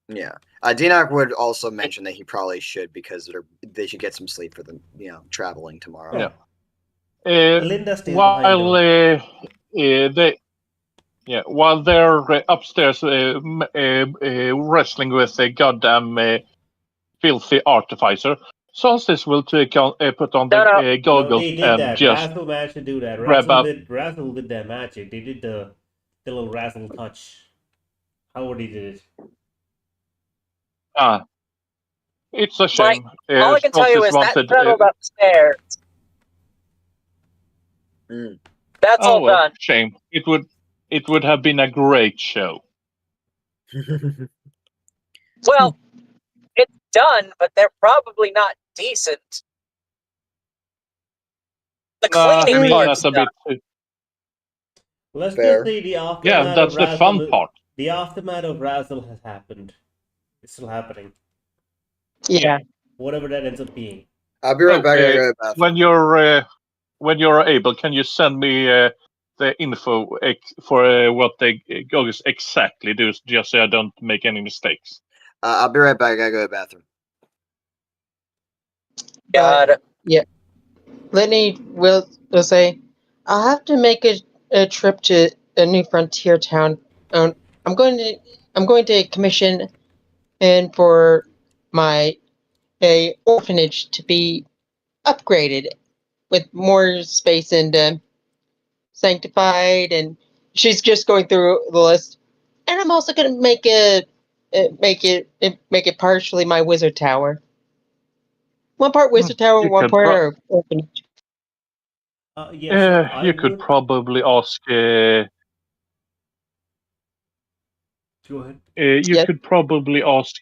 Yeah. Dina would also mention that he probably should because they should get some sleep for them, traveling tomorrow. Yeah. Linda stays while while they're upstairs wrestling with a goddamn filthy artificer, Solstice will put on the goggles they did and that. just Razzle managed to do that. Razzle did that magic. They did the little Razzle touch. How he did it? It's a shame. All I can tell you is that settled upstairs. That's all done. Shame. It would have been a great show. Well, it's done, but they're probably not decent. The cleaning part's done. Let's just say the aftermath. Yeah, that's the fun part. The aftermath of Razzle has happened. It's still happening. Yeah. Whatever that ends up being. I'll be right back. When you're able, can you send me the info for what the goggles exactly do, just so I don't make any mistakes? I'll be right back. I gotta go to the bathroom. Got it. Yeah. Litney will say, I'll have to make a trip to a new frontier town. I'm going to commission and for my orphanage to be upgraded, with more space and sanctified, and she's just going through the list. And I'm also gonna make it partially my wizard tower. One part wizard tower, You one could part orphanage. Yeah, so I you could would probably ask. go ahead. You Yes. could probably ask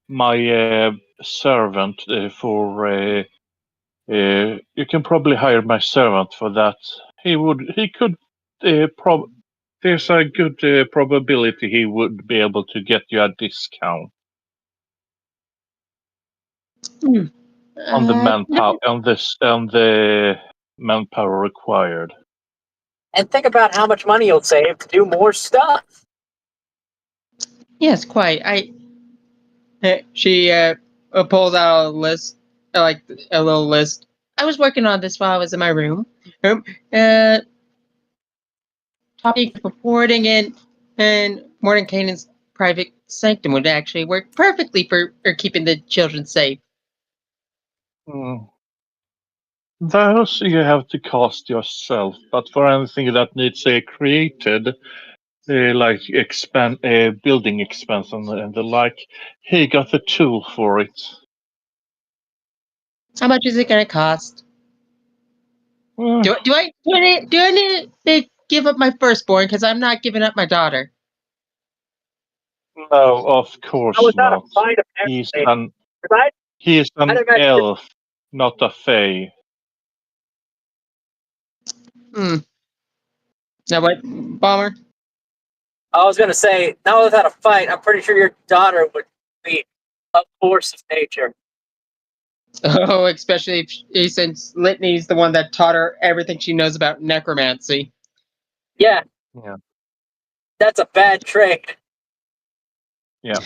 my servant for. You can probably hire my servant for that. He could. There's a good probability he would be able to get you a discount on the manpower on the manpower required. And think about how much money you'll save to do more stuff. Yes, quite. She pulls out a list, like a little list. I was working on this while I was in my room. Topic reporting and Mordenkainen's private sanctum would actually work perfectly for keeping the children safe. Those you have to cast yourself, but for anything that needs created, like building expense and the like, he got the tool for it. How much is it going to cost? Well, Do I need to give up my firstborn because I'm not giving up my daughter? no, of course How is that a not. fight of He's everything? an he is an I'd imagine- elf, not a fae. Now what, Bomber? I was going to say, now without a fight, I'm pretty sure your daughter would be a force of nature. Oh, especially since Litney's the one that taught her everything she knows about necromancy. Yeah. Yeah. That's a bad trick. Yeah.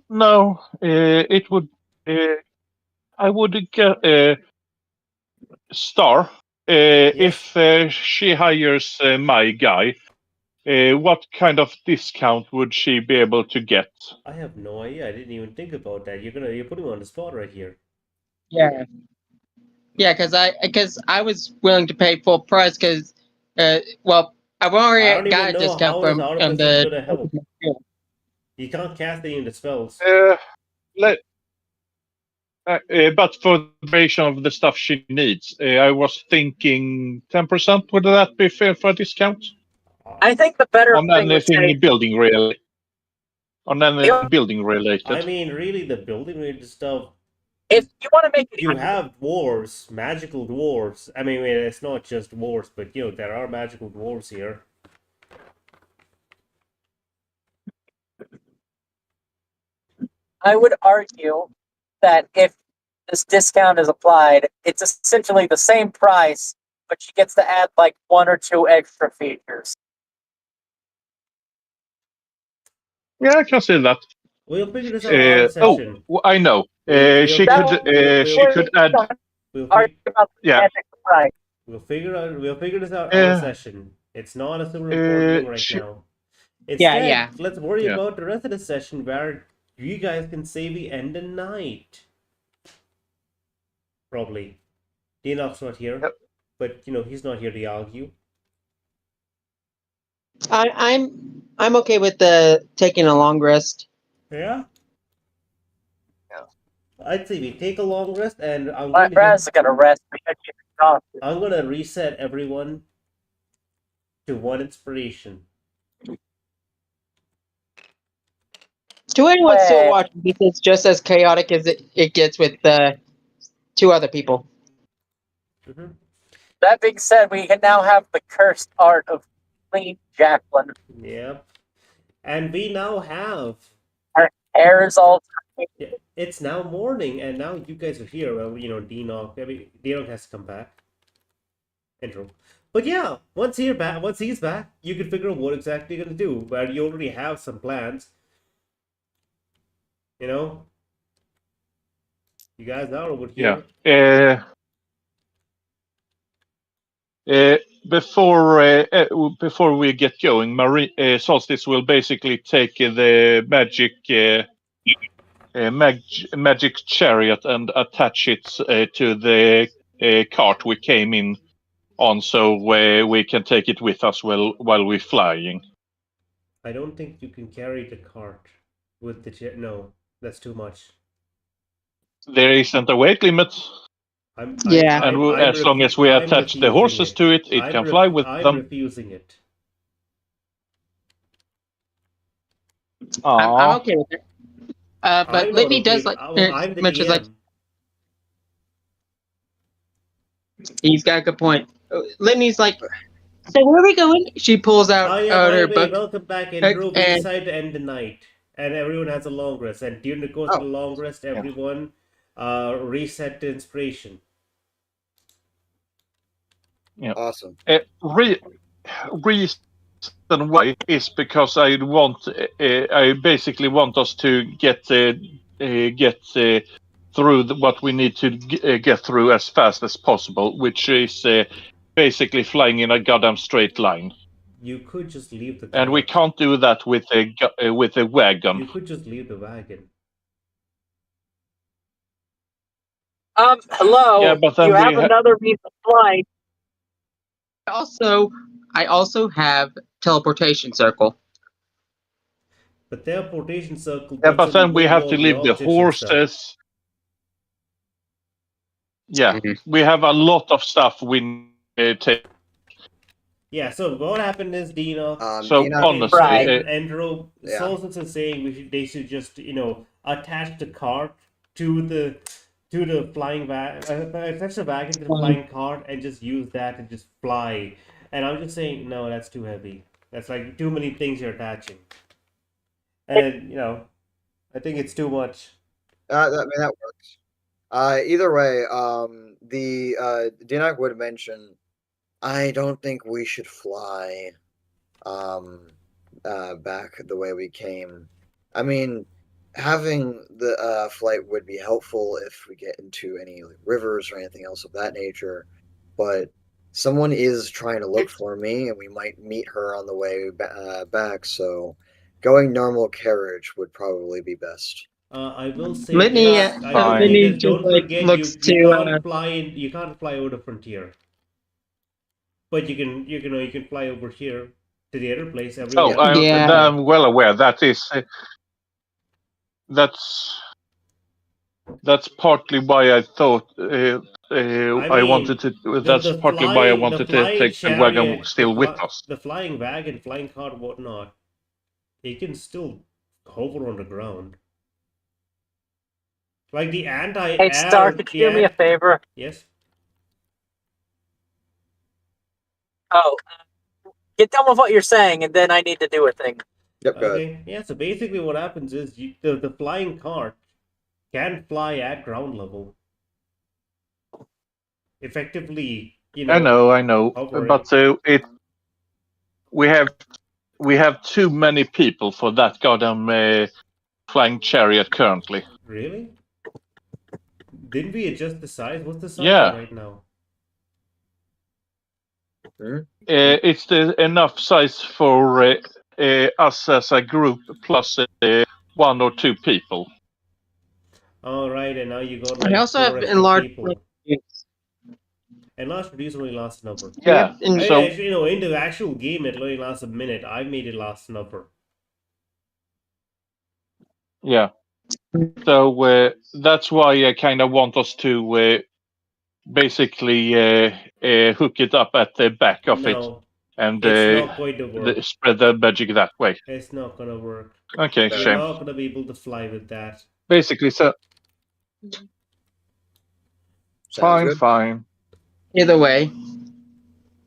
No, it would. I would get Star. If she hires my guy, what kind of discount would she be able to get? I have no idea. I didn't even think about that. You're putting me on the spot right here. Yeah. Yeah, because I was willing to pay full price because, well, I've I already don't got even a know discount how from this artifice is the. gonna help. You can't cast any of the spells. But for the duration of the stuff she needs, I was thinking 10%. Would that be fair for a discount? I think the better On thing would anything say, building related. On anything building related. I mean, really, the building related stuff. if you want to make it, You have dwarves, magical dwarves. I mean, it's not just dwarves, but there are magical dwarves here. I would argue that if this discount is applied, it's essentially the same price, but she gets to add like 1 or 2 extra features. Yeah, I can see that. We'll figure this out on the session. I know. We'll- She we'll- could add. We'll, Argue about the Yeah. magic price. we'll figure this out on the session. It's not a super important thing right now. Instead, let's worry about the rest of the session where you guys can say we end the night. Probably. Dinock's not here, but he's not here to argue. I'm okay with taking a long rest. Yeah. Yeah. I'd say we take a long rest, and I'm Raz is gonna rest because she's exhausted. I'm gonna reset everyone to 1 inspiration. To anyone still watching, this is just as chaotic as it gets with 2 other people. Mm-hmm. That being said, we can now have the cursed art of Queen Jacqueline. Yep. And we now have. Her hair is all tiny. Yeah, it's now morning, and now you guys are here. Well, Dinock. Dinock has to come back. Intro. But yeah, once he's back, you can figure out what exactly you're gonna do. Where you already have some plans. You guys are over here. Yeah. Before we get going, Solstice will basically take the magic magic chariot and attach it to the cart we came in on, so we can take it with us while we're flying. I don't think you can carry the cart with the no, that's too much. There isn't a weight limit. Yeah. And as long as we attach the horses to it, it can fly with them. I'm refusing it. I'm okay with it. But I'm not Litney okay does with- like well, I'm the much as like DM. he's got a good point. Litney's like, so where are we going? She pulls out Oh yeah, by her the way, book. welcome back, Andrew. We and- decided to end the night, and everyone has a long rest. And during the course of the long rest, everyone reset to inspiration. Yeah. Awesome. Reason why is because I basically want us to get through what we need to get through as fast as possible, which is basically flying in a goddamn straight line. You could just leave the cart. And we can't do that with a wagon. You could just leave the wagon. Hello. Yeah, but then you we have another means of flight. I also have teleportation circle. But teleportation circle. Yeah, but then we move have all to leave the objects and stuff. horses. Yeah, we have a lot of stuff we take. Yeah, so what happened is, Dina. So Dina, honestly, Andrew, Yeah. Solstice is saying they should just, attach the cart to the flying wagon, attach the wagon to the flying cart, and just use that to just fly. And I'm just saying, no, that's too heavy. That's like too many things you're attaching. And I think it's too much. that works. Either way, the Dinak would mention, I don't think we should fly back the way we came. I mean, having the flight would be helpful if we get into any rivers or anything else of that nature, but someone is trying to look for me, and we might meet her on the way back, so going normal carriage would probably be best. I will say Litney, this. I will say Litney this. Don't just, like, forget, looks you to, can't fly in. You can't fly over the frontier, but you can fly over here to the other place. I'm well aware. That is that's partly why I thought I wanted to. That's partly why I wanted to take the wagon still with us. The flying wagon, flying cart, whatnot. It can still hover on the ground. Like the anti-air. Hey, Star, could you do me a favor? Yes. Oh, get done with what you're saying, and then I need to do a thing. Yep, go ahead. Okay. Yeah. So basically, what happens is the flying cart can fly at ground level. Effectively, I know, hovering. but we have too many people for that goddamn flying chariot currently. Really? Didn't we adjust the size? What's the size right now? It's enough size for us as a group plus 1 or 2 people. All right, and now you got I like also 4 have extra enlarged. people. Enlarged reduce only lasts an hour. Yeah. So Actually, in the actual game, it only lasts a minute. I made it last an hour. yeah. So that's why I kind of want us to basically hook it up at the back of it and it's not going to work. spread the magic that way. It's not gonna work. Okay, You're shame. not gonna be able to fly with that. Basically, so Sounds good. fine. Either way.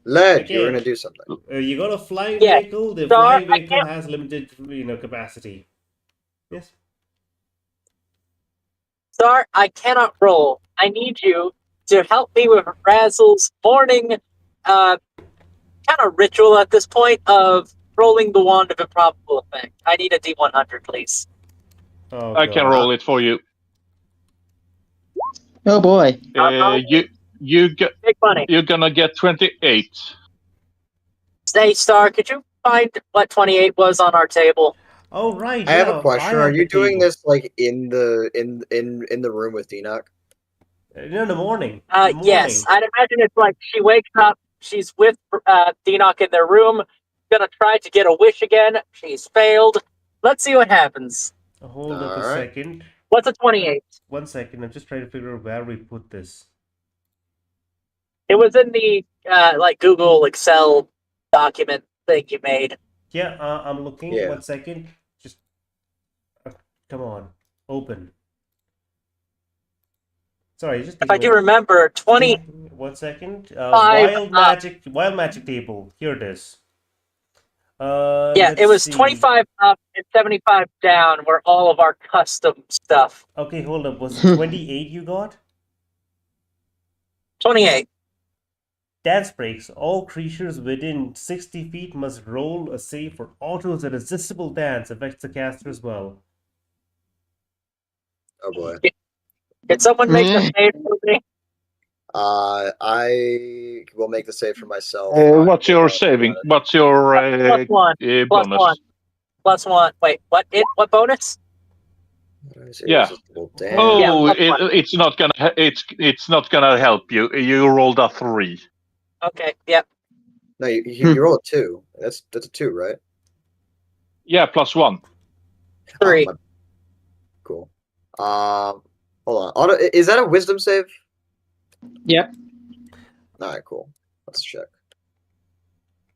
Led, you were Okay. gonna do something. You got a flying Yeah. vehicle. The Star, flying vehicle has limited, capacity. Yes. Star, I cannot roll. I need you to help me with Razzle's morning kind of ritual at this point of rolling the wand of improbable effect. I need a D100, please. Oh, I can God. roll it for you. Oh boy. Big money. You're gonna get 28. Say, Star, could you find what 28 was on our table? Oh right, I have yeah. a question. I Are have you the doing table. this like in the room with Enoch? No, in the morning. In the Yes, morning. I'd imagine it's like she wakes up, she's with Enoch in their room, gonna try to get a wish again. She's failed. Let's see what happens. Hold up a Alright. second. What's a 28? 1 second. I'm just trying to figure out where we put this. It was in the like Google Excel document thing you made. Yeah, I'm looking. Yeah. 1 second. Just come on, open. Sorry, just If I do remember, 20. 1 second. Five, Wild magic table. Here it is. Yeah, it let's was see. 25 up and 75 down were all of our custom stuff. Okay, hold up. Was it 28 you got? 28. Dance breaks. All creatures within 60 feet must roll a save for autos. A resistible dance affects the caster as well. Oh boy. Did someone make the save for me? I will make the save for myself. What's your saving? What's your Plus one. Plus bonus? one. Plus one. Wait, what? What bonus? Yeah. Damn. Yeah, Oh, plus one. it's not gonna it's not gonna help you. You rolled a 3. Okay, yep. No, you roll a 2. That's a 2, right? Yeah, +1. 3. Oh, cool. Hold on. Is that a wisdom save? Yep. All right, cool. Let's check.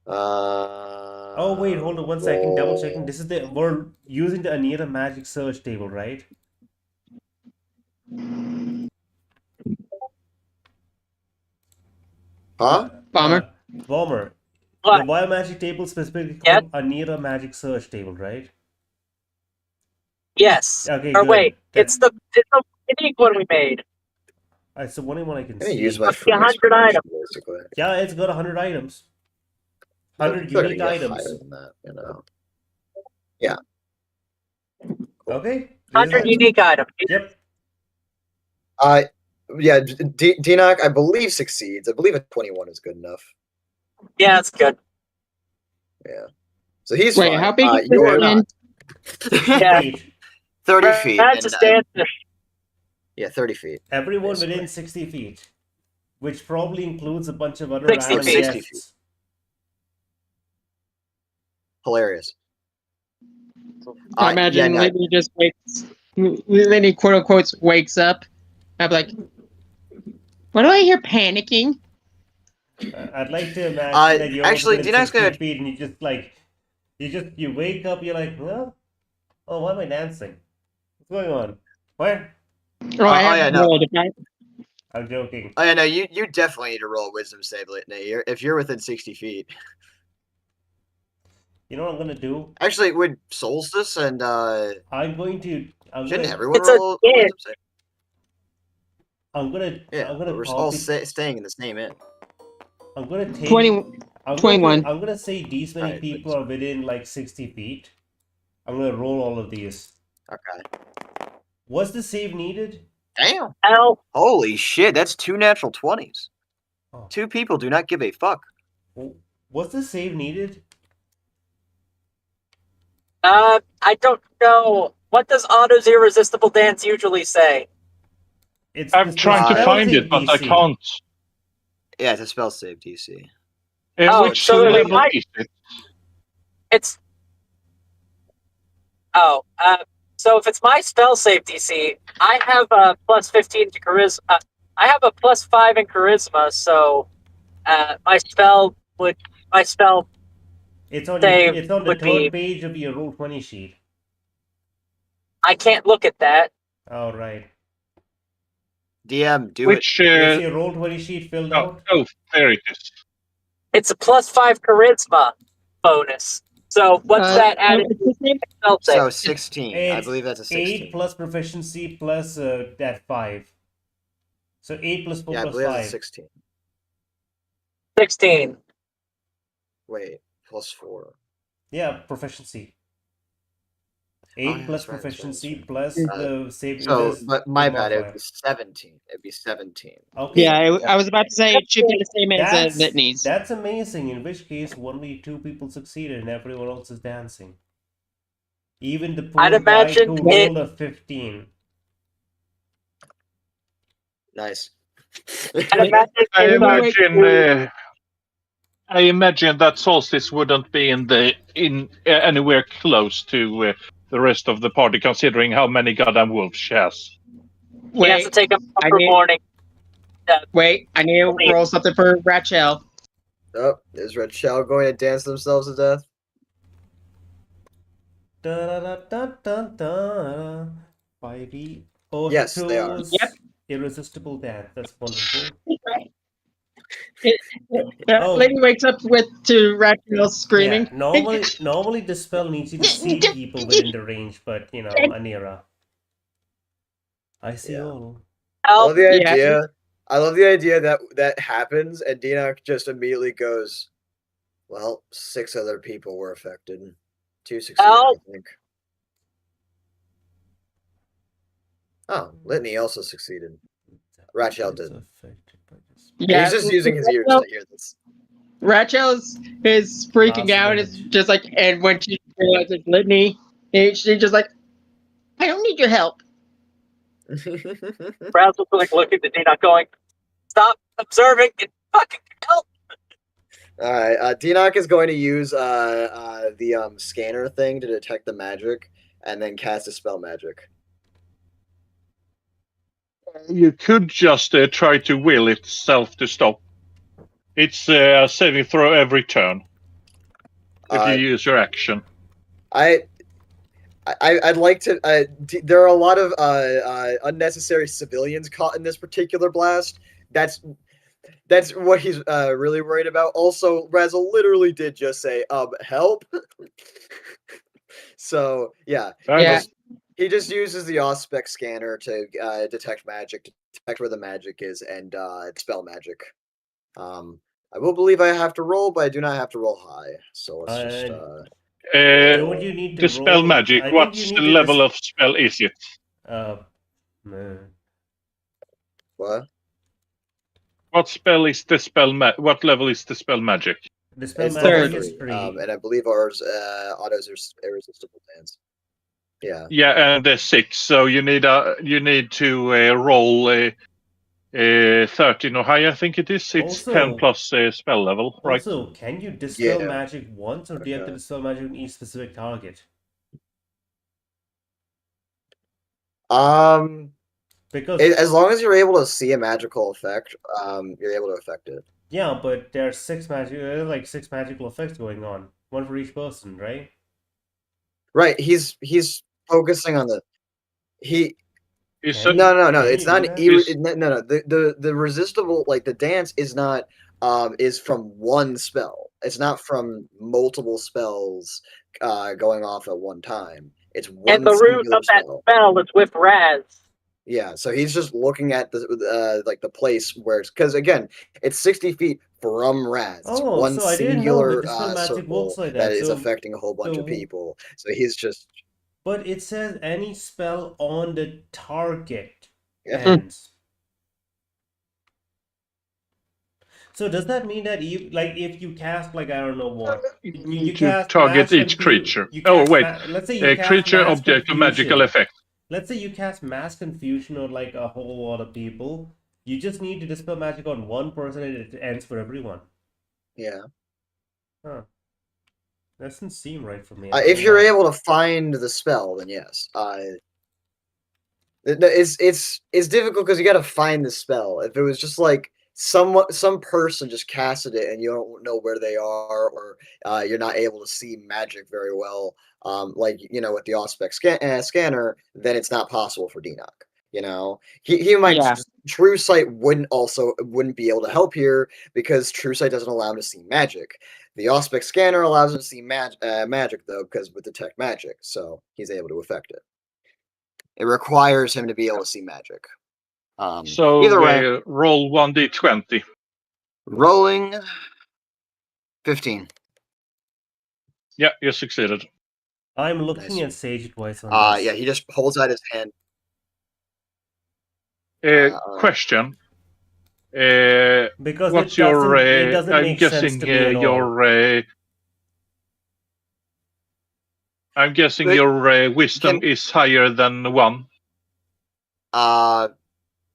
Oh wait, hold on 1 second. Double checking. This is we're using the Anira magic search table, right? Huh? Bomber. Bomber. What? The wild magic table specifically Yeah. called Anira magic search table, right? Yes. Okay, Or good. wait, it's the unique one we made. It's the only one I can I'm gonna see. use my Must be 100 items. basically. Yeah, it's got 100 items. I 100 feel like unique I can get items. higher than that, you know. Yeah. Okay. 100 unique items. Yep. Yeah, Denock, I believe succeeds. I believe a 21 is good enough. Yeah, that's good. Yeah. So he's Wait, fine. how big is You're this not. Yeah. Feet. 30 feet. That's a and, stand. yeah, 30 feet. Everyone Basically. within 60 feet. Which probably includes a bunch of other 60 random feet. 60 guests. Hilarious. I imagine yeah, no, Litney just wakes. Litney quote unquote wakes up. I'm like, what do I hear panicking? I'd like to imagine that you're actually, within Dinock's 60 gonna- feet and you just like, you wake up, you're like, well, oh, why am I dancing? What's going on? Where? Oh, I yeah, haven't no. rolled. I'm joking. Oh yeah, no, you definitely need to roll a wisdom save, Litney. If you're within 60 feet. You know what I'm gonna do? Actually, would Solstice and gonna shouldn't everyone It's a roll a kid. wisdom save? Yeah, I'm gonna we're all copy. staying in the same inn. I'm gonna take 21. I'm gonna say these many Right, people are within like 60 feet. I'm gonna roll all of these. Okay. Was the save needed? Damn. Hell, Holy shit, that's 2 natural 20s. Oh. 2 people do not give a fuck. Was the save needed? I don't know. What does Otto's irresistible dance usually say? I'm the trying to spell find save it, but I DC. can't. Yeah, it's a spell save DC. Oh, Which so it level might- is it? It's so if it's my spell save DC, I have a plus 15 to charisma. I have a plus 5 in charisma, so my spell It's on save it's on the would third be. page of your roll 20 sheet. I can't look at that. All right. DM, do Which Is your roll 20 sheet filled out? oh, there it is. It's a plus 5 charisma bonus. So what's that added It's to the same. spell So save? 16. I It's believe that's a 16. 8 plus proficiency plus that 5. So 8 plus 4 Yeah, I plus believe that's a 5. 16. 16. Wait, plus 4. Yeah, proficiency. 8 yeah, plus that's right, proficiency that's plus the save. So, this- but my the bad, it would modifier. be 17. It'd be 17. Okay. Yeah, I was about to say it should be the same as Litney's. That's amazing. In which case, only 2 people succeeded and everyone else is dancing. Even the poor I'd guy imagine who rolled a 15. Nice. I'd imagine I it's, imagine. I imagine that Solstice wouldn't be anywhere close to the rest of the party, considering how many goddamn wolves she has. he has to Wait, take a I proper need morning. I need to roll something for Rachel. Oh, is Red Shell going to dance themselves to death? Da da da da da. Spidey. Oh, Yes, they are. Yep. Irresistible dance. That's wonderful. Oh. Lady wakes up to Rachel screaming. Yeah, normally the spell needs you to see people within the range, but you know, Anira. I see Yeah. all. I love the Yeah. idea. I love the idea that happens, and Dina just immediately goes, "Well, 6 other people were affected. 2 succeeded, I think." Oh, Litney also succeeded. Rachel didn't. Yeah, He's just using his ears to hear this. Rachel is freaking out. It's just like, and when she realizes Litney, she's just like, I don't need your help. Razzle's like looking at Dina going, stop observing and fucking help. All right, Dinok is going to use the scanner thing to detect the magic, and then cast a spell magic. You could just try to will itself to stop. It's a saving throw every turn if you use your action. I'd like to. There are a lot of unnecessary civilians caught in this particular blast. That's what he's really worried about. Also, Razzle literally did just say, help. So yeah, he just uses the Auspex scanner to detect magic, to detect where the magic is, and spell magic. I will believe I have to roll, but I do not have to roll high. So let's just. Don't you need to Dispel roll? magic. What's the level of spell is it? Man. What? What spell is the spell? What level is the spell magic? The spell It's magic level is 3, 3. and I believe ours autos are irresistible dance. Yeah. Yeah, and 6. So you need to roll 13 or higher. I think it is. It's Also, 10 plus spell level, right? Also, can you dispel Yeah. magic once, or do you have to dispel magic on each specific target? Because as long as you're able to see a magical effect, you're able to affect it. yeah, but there's 6 magical effects going on, one for each person, right? Right. He's focusing on the he. Is No. Can It's you not do that? no. The resistible, like the dance is not is from one spell. It's not from multiple spells going off at one time. It's one And the root singular of that spell. spell is with Raz. Yeah, so he's just looking at the like the place where it's, because again, it's 60 feet from Raz. It's Oh, one so I didn't know that singular dispel magic circle works like that that. is So, affecting a whole bunch of people. So he's just but it says any spell on the target Yeah. ends. So does that mean that if you cast, like, I don't know what, you to cast target mass each creature. you Oh cast wait, let's say you cast creature, mass object, or magical confusion. effect. Let's say you cast mass confusion on like a whole lot of people. You just need to dispel magic on one person, and it ends for everyone. Yeah. Huh. That doesn't seem right for me. If you're able to find the spell, then yes. It's difficult because you got to find the spell. If it was just like some person just casted it and you don't know where they are, or you're not able to see magic very well, like with the Auspex scanner, then it's not possible for Dinok. He might True Sight wouldn't be able to help here because True Sight doesn't allow him to see magic. The Auspex scanner allows him to see magic though, because with detect magic, so he's able to affect it. It requires him to be able to see magic. So either way, roll 1d20. Rolling 15. Yeah, you succeeded. I'm looking at Sage twice on this. Yeah, he just holds out his hand. Question. Because what's it your? doesn't I'm make guessing sense to me at all. your. I'm guessing But your wisdom is higher than 1.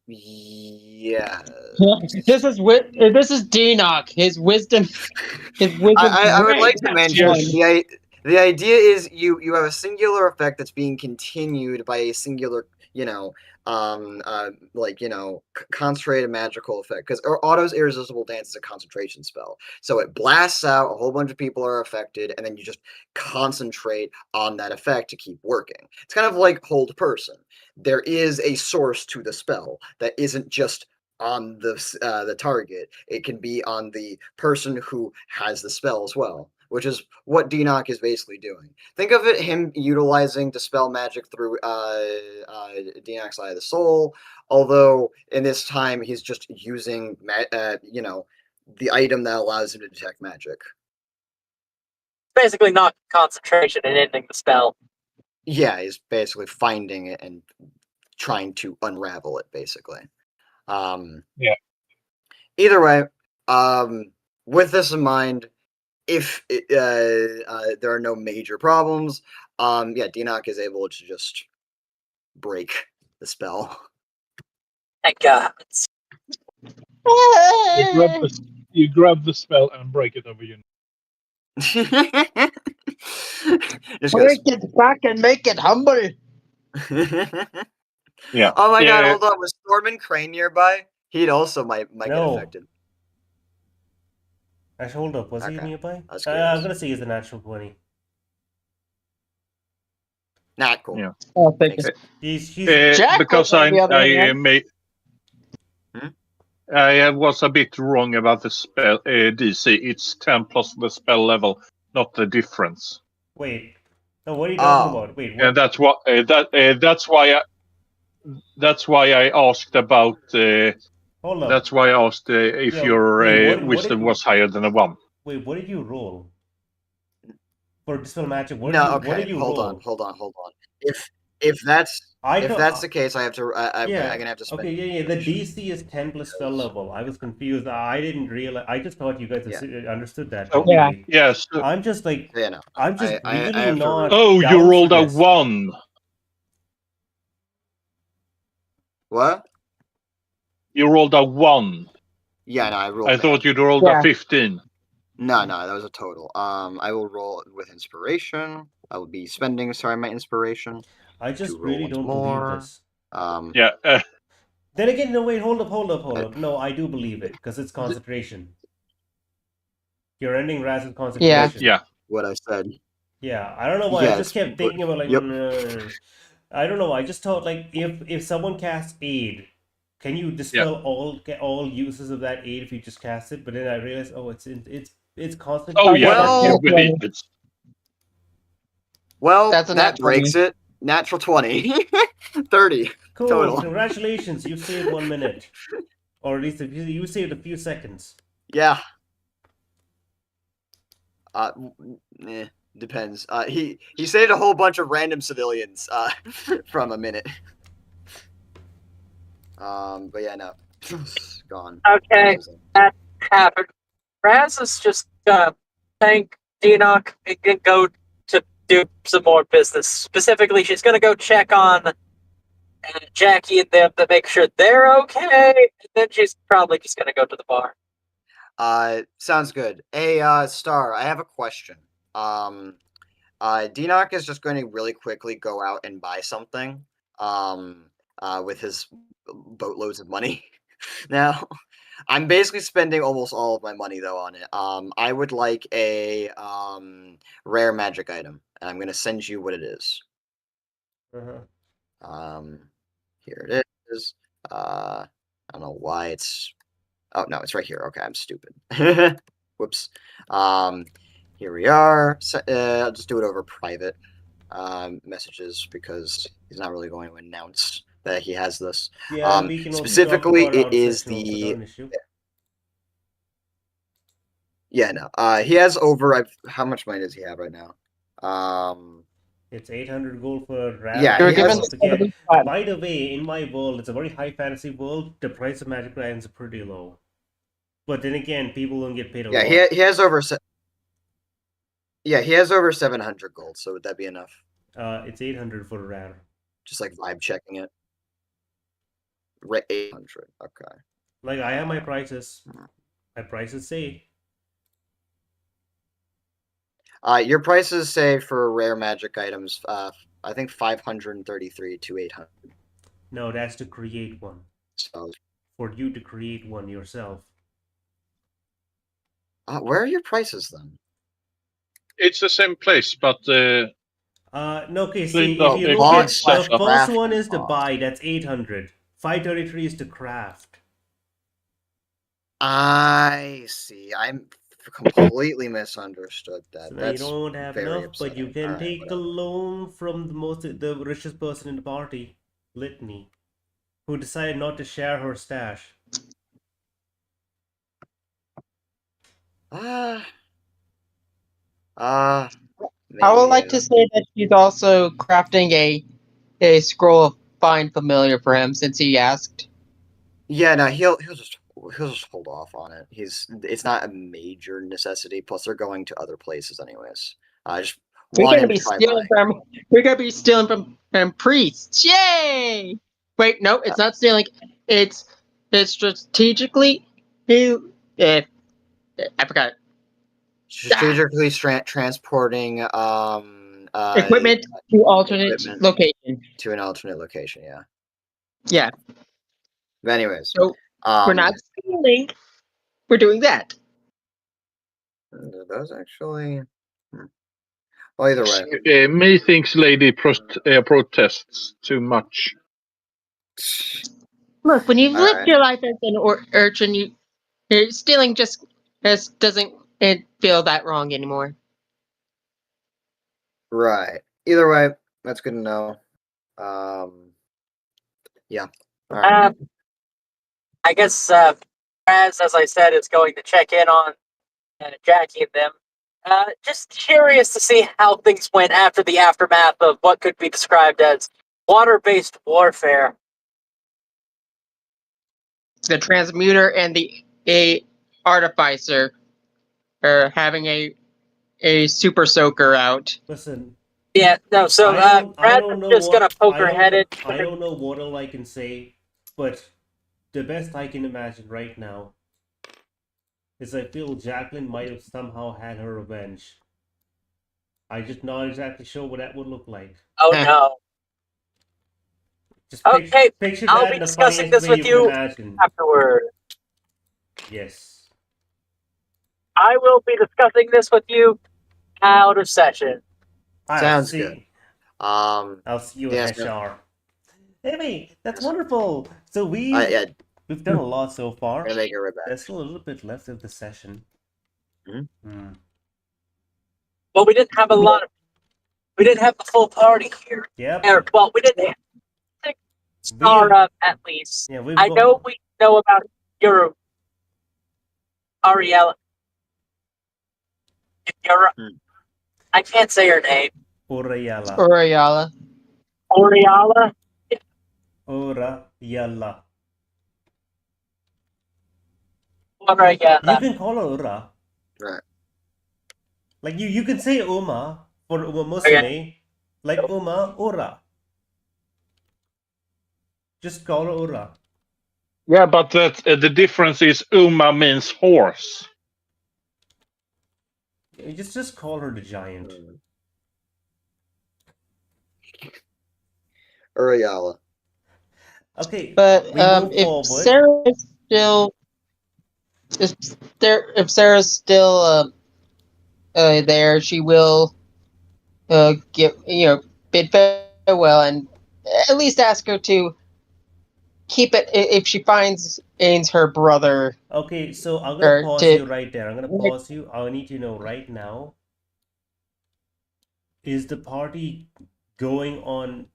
Yeah. This is Denock. His wisdom. I would like to That's mention one. the idea is you have a singular effect that's being continued by a singular, concentrated magical effect, because Auto's Irresistible Dance is a concentration spell, so it blasts out, a whole bunch of people are affected, and then you just concentrate on that effect to keep working. It's kind of like Hold Person. There is a source to the spell that isn't just on the target. It can be on the person who has the spell as well, which is what Denock is basically doing. Think of it him utilizing Dispel Magic through Denock's Eye of the Soul, although in this time he's just using the item that allows him to detect magic. Basically, not concentration and ending the spell. Yeah, he's basically finding it and trying to unravel it, basically. Yeah. Either way, with this in mind, if there are no major problems, Denock is able to just break the spell. Thank God. You grab the spell and break it over your. Just Break it back and make it humble. Yeah. Oh my God! Yeah. Hold on. Was Stormin Crane nearby? He'd also might get No. affected. Actually, hold up. Was he Okay. nearby? That's I'm curious. gonna say he's a natural 20. Not cool. Yeah. Oh, thank Makes you. He's Jack Because was on the other hand. I was a bit wrong about the spell DC. It's 10 plus the spell level, not the difference. Wait. No, what are you talking Oh. about? Wait, what? And that's what that's why I asked about. Hold up. That's why I asked if Yeah, your wait, what wisdom did- was higher than a 1. Wait, what did you roll? For Dispel Magic, what No, did you hold roll? on. If that's the case, I have to. I'm gonna have to spend. Okay, yeah. The DC is 10 plus spell level. I was confused. I didn't realize. I just thought you guys understood that. Oh, yeah. completely. Yes. I'm just like, Yeah, no. I'm just I really have to not. Oh, down you for rolled a this. 1. What? You rolled a 1. Yeah, no, I rolled. I thought you'd rolled Yeah. a 15. No, that was a total. I will roll with inspiration. I will be spending my inspiration. I just to roll really once don't more. believe this. Yeah. Then again, no, wait, hold up. No, I do believe it because it's concentration. You're ending Razzle's concentration. Yeah. What I said. Yeah, I don't know why. I Yes, just kept but- thinking about like, yep. I don't know. I just thought like if someone casts aid, can you dispel all uses of that aid if you just cast it? But then I realized, oh, it's constant. Oh yeah. Well- you believe it. Well, That's a that nat breaks 20. it. Natural 20. 30. Cool. Total. Congratulations, you saved 1 minute, or at least you saved a few seconds. Yeah. Depends. He saved a whole bunch of random civilians from a minute. But yeah, no. Gone. Okay, that happened. Raz is just gonna thank Denock and go to do some more business. Specifically, she's gonna go check on Jackie and them to make sure they're okay, and then she's probably just gonna go to the bar. Sounds good. Hey, Star, I have a question. Denock is just going to really quickly go out and buy something. With his boatloads of money. Now, I'm basically spending almost all of my money though on it. I would like a rare magic item, and I'm gonna send you what it is. Uh-huh. Here it is. I don't know why it's. Oh no, it's right here. Okay, I'm stupid. Whoops. Here we are. I'll just do it over private messages because he's not really going to announce that he has this. Yeah, we can also Specifically, talk about it is session also, the. not an issue. Yeah, no. He has over. How much money does he have right now? It's 800 gold for Razzle. Yeah, You're he given has- By the way, in my world, it's a very high fantasy world. The price of magic items are pretty low. But then again, people don't get paid a lot. Yeah, he has over. Yeah, he has over 700 gold, so would that be enough? It's 800 for rare. Just like vibe checking it. 800. Okay. Like I have my prices. My prices say. Your prices say for rare magic items, I think 533 to 800. No, that's to create one. So, For you to create one yourself. where are your prices then? It's the same place, but No, okay, see, No, if you it look at gets the set up. first one Crafting is to cost. buy, that's 800. 533 is to craft. I see. I'm completely misunderstood that. So now you That's don't have very enough, but you upsetting. can Alright, take a whatever. loan from the richest person in the party, Litney, who decided not to share her stash. Ah, I maybe. would like to say that she's also crafting a scroll of find familiar for him since he asked. Yeah, no, he'll just hold off on it. It's not a major necessity. Plus, they're going to other places anyways. I just We're want gonna him be to try stealing buying. from priests. Yay! Wait, no, it's not stealing. It's strategically. I forgot. Strategically transporting Equipment to alternate equipment location. to an alternate location. Yeah. Yeah. But anyways, So we're not stealing. We're doing that. do those actually. Well, either way. Methinks Lady protests too much. Look, when you've All lived right. your life as an urchin, stealing just doesn't feel that wrong anymore. Right. Either way, that's good to know. Yeah. All right. I guess Raz, as I said, is going to check in on Jackie and them. Just curious to see how things went after the aftermath of what could be described as water-based warfare. The transmuter and the artificer are having a super soaker out. Listen, Yeah, no, so I Raz don't is know just what gonna poke her head in. I don't know what all I can say, but the best I can imagine right now is I feel Jacqueline might have somehow had her revenge. I'm just not exactly sure what that would look like. Oh no. Just Okay, picture I'll that be in the discussing funniest this way with you can you imagine. afterward. Yes. I will be discussing this with you out of session. Sounds good. I'll see you yes, at HR. Hey, that's wonderful. So yeah, we've done a lot so far. gonna make it right back. There's still a little bit left of the session. Well, we didn't have the full party here. Yep. Well, we didn't have 6 star up at least. Yeah, I know we know about your Ariella. I can't say her name. Orayala. Oriala. Oriala? Orayala. Oriala. You can call her Ura. Right. Like you can say Uma for Uma Musume. Like Uma Ura. Just call her Ura. Yeah, but that the difference is Uma means horse. Just call her the giant. Uriala. Okay, But we move if forward. Sarah is still, if Sarah's still there, she will bid farewell and at least ask her to keep it if she finds Ains her brother. Okay, so I'm gonna pause you right there. I'm gonna pause you. I need to know right now. Is the party going on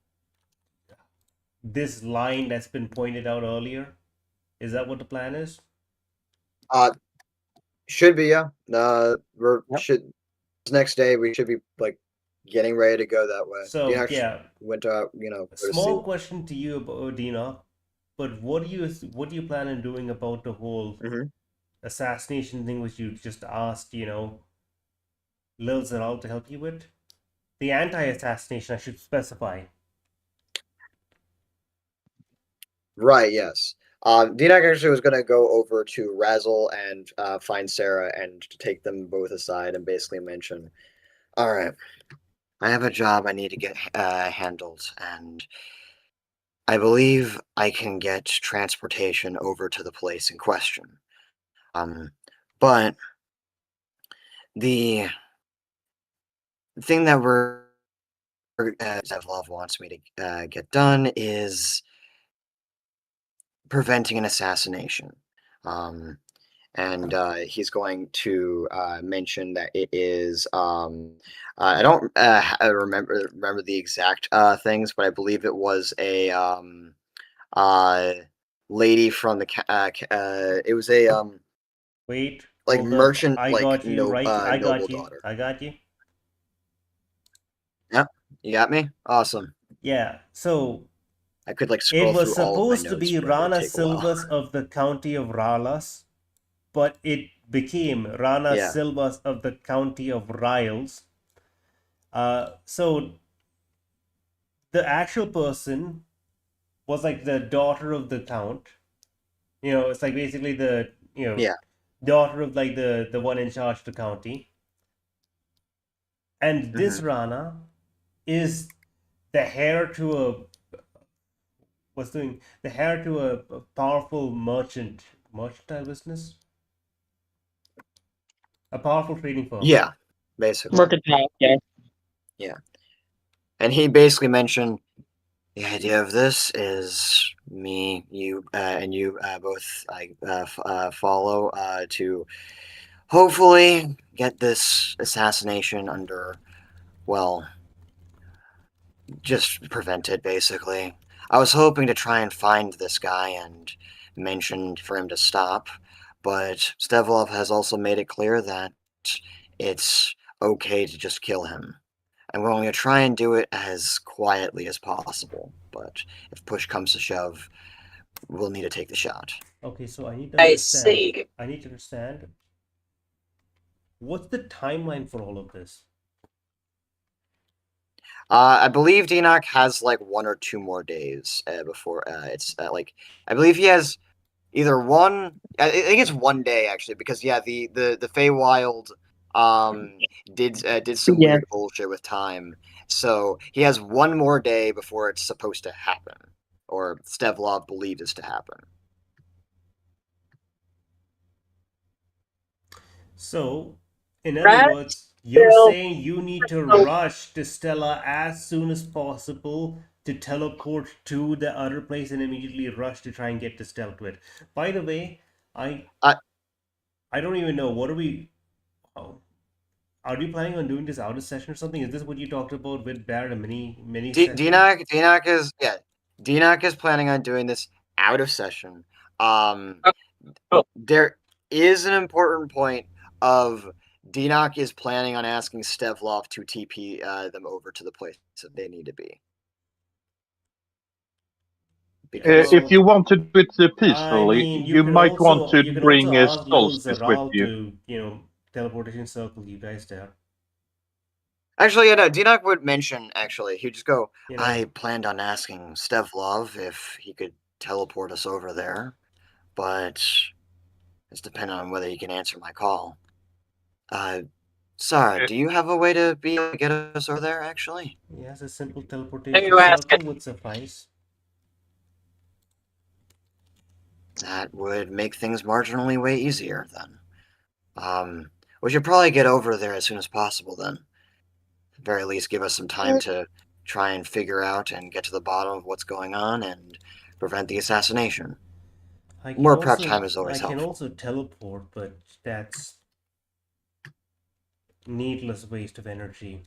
this line that's been pointed out earlier? Is that what the plan is? Should be, yeah. Next day we should be like getting ready to go that way. So yeah, went to small question to you about Odina, but what do you plan on doing about the whole assassination thing which you just asked? Lil Zaral to help you with? The anti-assassination, I should specify. Right, yes. Dinak actually was going to go over to Razzle and find Sarah and take them both aside and basically mention, all right, I have a job I need to get handled, and I believe I can get transportation over to the place in question. But the thing that Zevlov wants me to get done is preventing an assassination. And he's going to mention that it is I don't remember the exact things, but I believe it was a lady from the it was a Wait, like hold up. merchant, I like got you, right? I noble got you. daughter. I got you. Yep, you got me. Awesome. Yeah, so I could like it scroll was through all of my supposed to notes, be but it would Rana take a while. Silvas of the county of Ralas, but it became Rana Yeah. Silvas of the county of Riles. So the actual person was like the daughter of the count. You know, it's like basically the Yeah. daughter of like the one in charge of the county. And this Rana is the heir to a powerful mercantile business, a powerful trading firm. Yeah, basically. Mercantile, yeah. Yeah. And he basically mentioned the idea of this is me, you, and you both follow to hopefully get this assassination under, well, just prevent it, basically. I was hoping to try and find this guy and mention for him to stop, but Stevlov has also made it clear that it's okay to just kill him. And we're going to try and do it as quietly as possible, but if push comes to shove, we'll need to take the shot. Okay, so I need to I understand. see. I need to understand. What's the timeline for all of this? I believe Dinak has like 1 or 2 more days before it's like I believe he has either one. I think it's 1 day actually, because yeah, the Feywild did some Yeah. weird bullshit with time, so he has 1 more day before it's supposed to happen, or Stevlov believes it's to happen. So, in other words, you're saying you need to rush to Stella as soon as possible to teleport to the other place and immediately rush to try and get to Stella to it. By the way, I don't even know. What are we... Oh, are you planning on doing this out of session or something? Is this what you talked about with Barrett, a mini session? Dinak is planning on doing this out of session. There is an important point of Dinak is planning on asking Stevlov to TP them over to the place that they need to be. Because if you want to do it peacefully, I mean, you might want to you can bring also a ask Lil Solstice with Zaral you. to, teleportation circle you guys there. Actually, yeah, no, Dinak would mention, actually, he'd just go, You know? I planned on asking Stevlov if he could teleport us over there, but it's dependent on whether he can answer my call. Sarah, do you have a way to be able to get us over there, actually? Yes, a simple teleportation you ask circle would suffice. That would make things marginally way easier, then. We should probably get over there as soon as possible, then. At the very least, give us some time to try and figure out and get to the bottom of what's going on and prevent the assassination. More prep time is always helpful. I can also teleport, but that's needless waste of energy.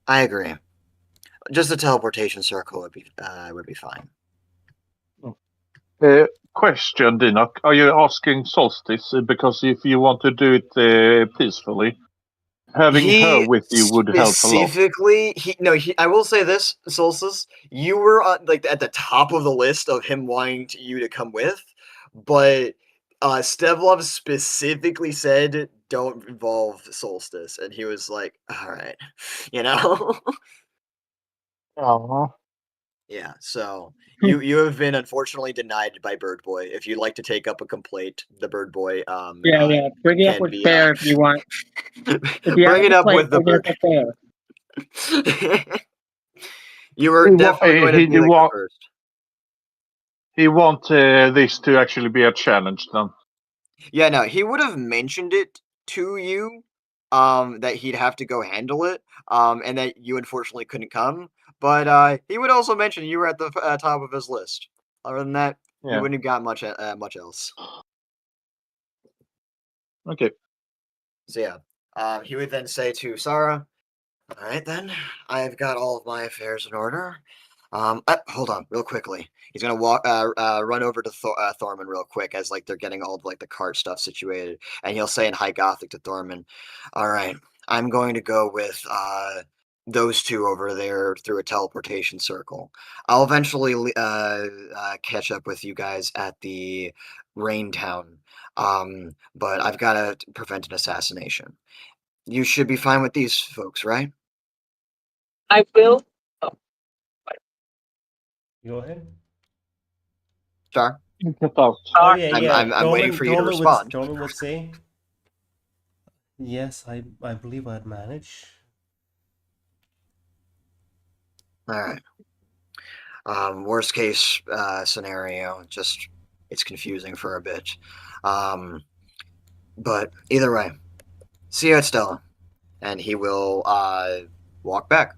I agree. Just a teleportation circle would be fine. Question, Dinak. Are you asking Solstice? Because if you want to do it peacefully, having her with you would help a lot. Specifically, I will say this, Solstice, you were like at the top of the list of him wanting you to come with, but Stevlov specifically said don't involve Solstice, and he was like, all right, you know? Oh. Yeah, so you have been unfortunately denied by Bird Boy. If you'd like to take up a complaint, the Bird Boy Yeah. Bring it up can with be Bear if you want. If you bring have it a up complaint, with the bring it Bird. up with Bear. You were definitely going to be like the first. He want this to actually be a challenge then. Yeah, no, he would have mentioned it to you, that he'd have to go handle it, and that you unfortunately couldn't come. But he would also mention you were at the top of his list. Other than that, you Yeah. wouldn't have got much else. Okay. So yeah, he would then say to Sarah, "All right, then, I've got all of my affairs in order. Hold on, real quickly. He's gonna run over to Thorman real quick as like they're getting all of, like the cart stuff situated, and he'll say in High Gothic to Thorman, "All right, I'm going to go with those two over there through a teleportation circle. I'll eventually catch up with you guys at the Rain Town, but I've got to prevent an assassination. You should be fine with these folks, right?" I will. Go ahead. Star? Get out. Oh yeah, I'm- yeah. I'm waiting for you to respond. Torment would say, "Yes, I believe I'd manage." All right. Worst case scenario, just it's confusing for a bit. But either way, see you at Stella, and he will walk back.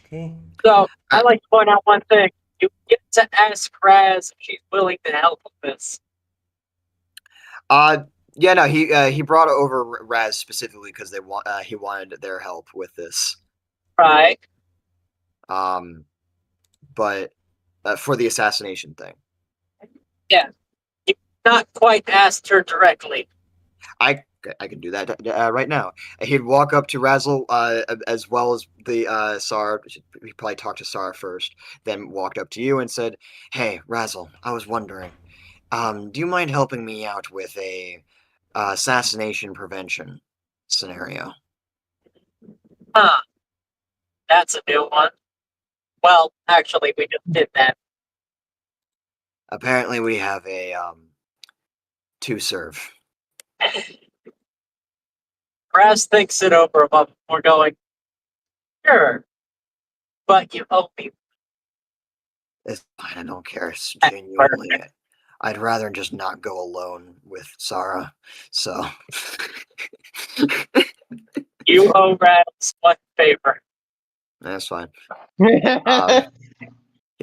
Okay. So I like to point out one thing. You get to ask Raz if she's willing to help with this. Yeah, no, he brought over Raz specifically because he wanted their help with this. Right. But for the assassination thing. Yeah. You've not quite asked her directly. I can do that right now. He'd walk up to Razzle as well as the Sar. He probably talked to Sar first, then walked up to you and said, "Hey, Razzle, I was wondering, do you mind helping me out with a assassination prevention scenario?" Huh. That's a new one. Well, actually, we just did that. Apparently, we have a to serve. Raz thinks it over a month before going, sure, but you owe me. It's fine. I don't care. It's genuinely. I'd rather just not go alone with Sarah. So. You owe Raz one favor. That's fine.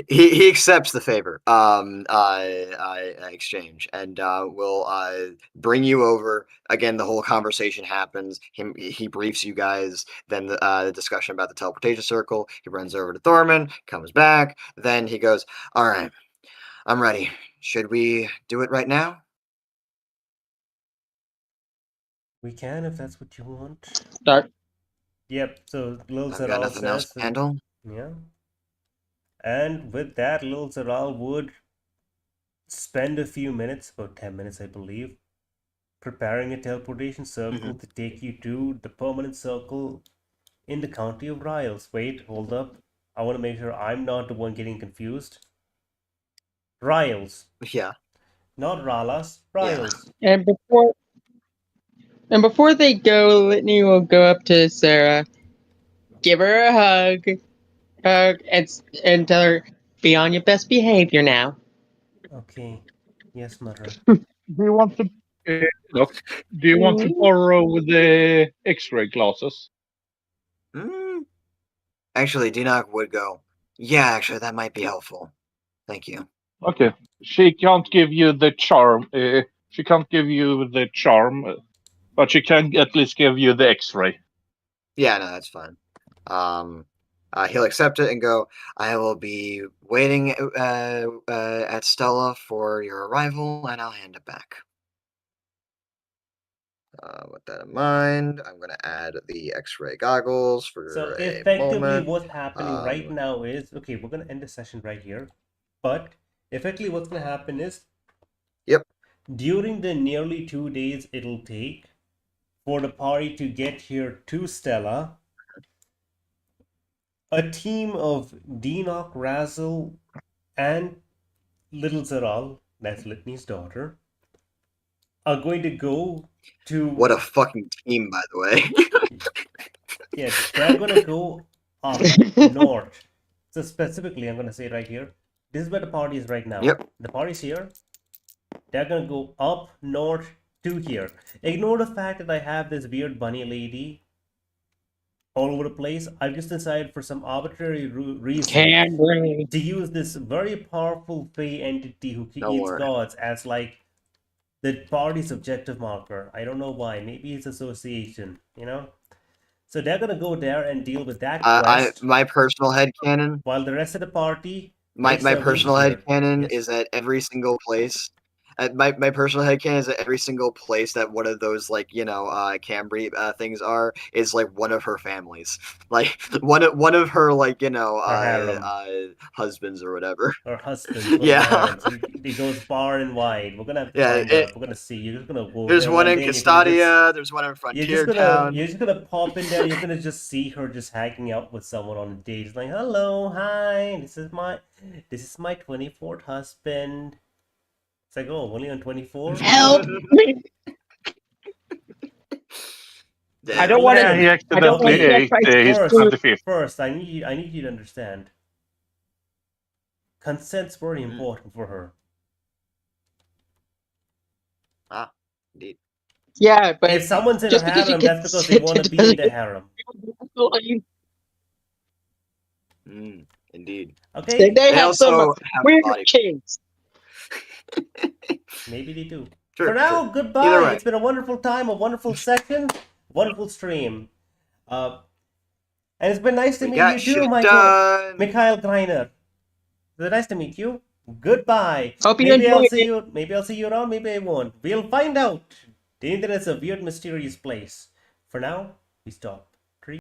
He accepts the favor. Exchange, and will bring you over again. The whole conversation happens. He briefs you guys. Then the discussion about the teleportation circle. He runs over to Thorman, comes back. Then he goes, "All right, I'm ready. Should we do it right now?" We can if that's what you want. Start. Yep. So Lil I've got Zaral nothing else says, to handle. yeah. And with that, Lil Zaral would spend a few minutes, about 10 minutes, I believe, preparing a teleportation circle to take you to the permanent circle in the county of Riles. Wait, hold up. I want to make sure I'm not the one getting confused. Riles, Yeah. not Ralas. Riles. And before they go, Litney will go up to Sarah, give her a hug, and tell her, be on your best behavior now. Okay. Yes, Mother. Do you want to look? Do you want to borrow the X-ray glasses? Actually, Dinok would go, "Yeah, actually, that might be helpful. Thank you." Okay. She can't give you the charm. She can't give you the charm, but she can at least give you the X-ray. Yeah, no, that's fine. He'll accept it and go, "I will be waiting at Stella for your arrival, and I'll hand it back." With that in mind, I'm going to add the X-ray goggles for So a effectively moment. what's happening right now is, okay, we're going to end the session right here. But effectively what's going to happen is, Yep. during the nearly 2 days it'll take for the party to get here to Stella, a team of Denoch, Razzle, and little Zaral, that's Litney's daughter, are going to go to... What a fucking team, by the way. Yeah, they're gonna go up north. So specifically, I'm gonna say right here, this is where the party is right now. Yep. The party's here. They're gonna go up north to here. Ignore the fact that I have this weird bunny lady all over the place. I've just decided for some arbitrary reason to use this very powerful Fey entity who creates gods as like the party's objective marker. I don't know why. Maybe it's association, you know? So they're gonna go there and deal with that quest. My personal headcanon. While the rest of the party... My personal headcanon Yes. is that every single place... my personal headcanon is that every single place that one of those, like, you know, Cambry things are, is, like, one of her families. Like, one of her, like, you know, husbands or whatever. Her husband. Yeah. He goes far and wide. We're gonna we're gonna see. You're just gonna go There's there one in day and Castadia, there's one in Frontier Town. You're just gonna pop in there, you're gonna just see her just hanging out with someone on a date. It's like, hello, hi, this is my 24th husband. It's like, oh, only on 24? Help me! I don't want Yeah, he to. accidentally ate his 25th. First, I need you to understand. Consent's very important for her. Indeed. Yeah, but If someone's in a just because you harem, that's because they want to be in the harem. Indeed. Okay? They have some also have weird body. kinks. Maybe they do. Sure, For now, sure. Either goodbye. way. It's been a wonderful time, a wonderful session, wonderful stream. And it's been nice to We meet got you shit too, done. Mikhail Greiner. It's nice to meet you. Goodbye. Hope you Maybe I'll enjoyed see it. you. Maybe I'll see you around. Maybe I won't. We'll find out. The internet is a weird, mysterious place. For now, we stop.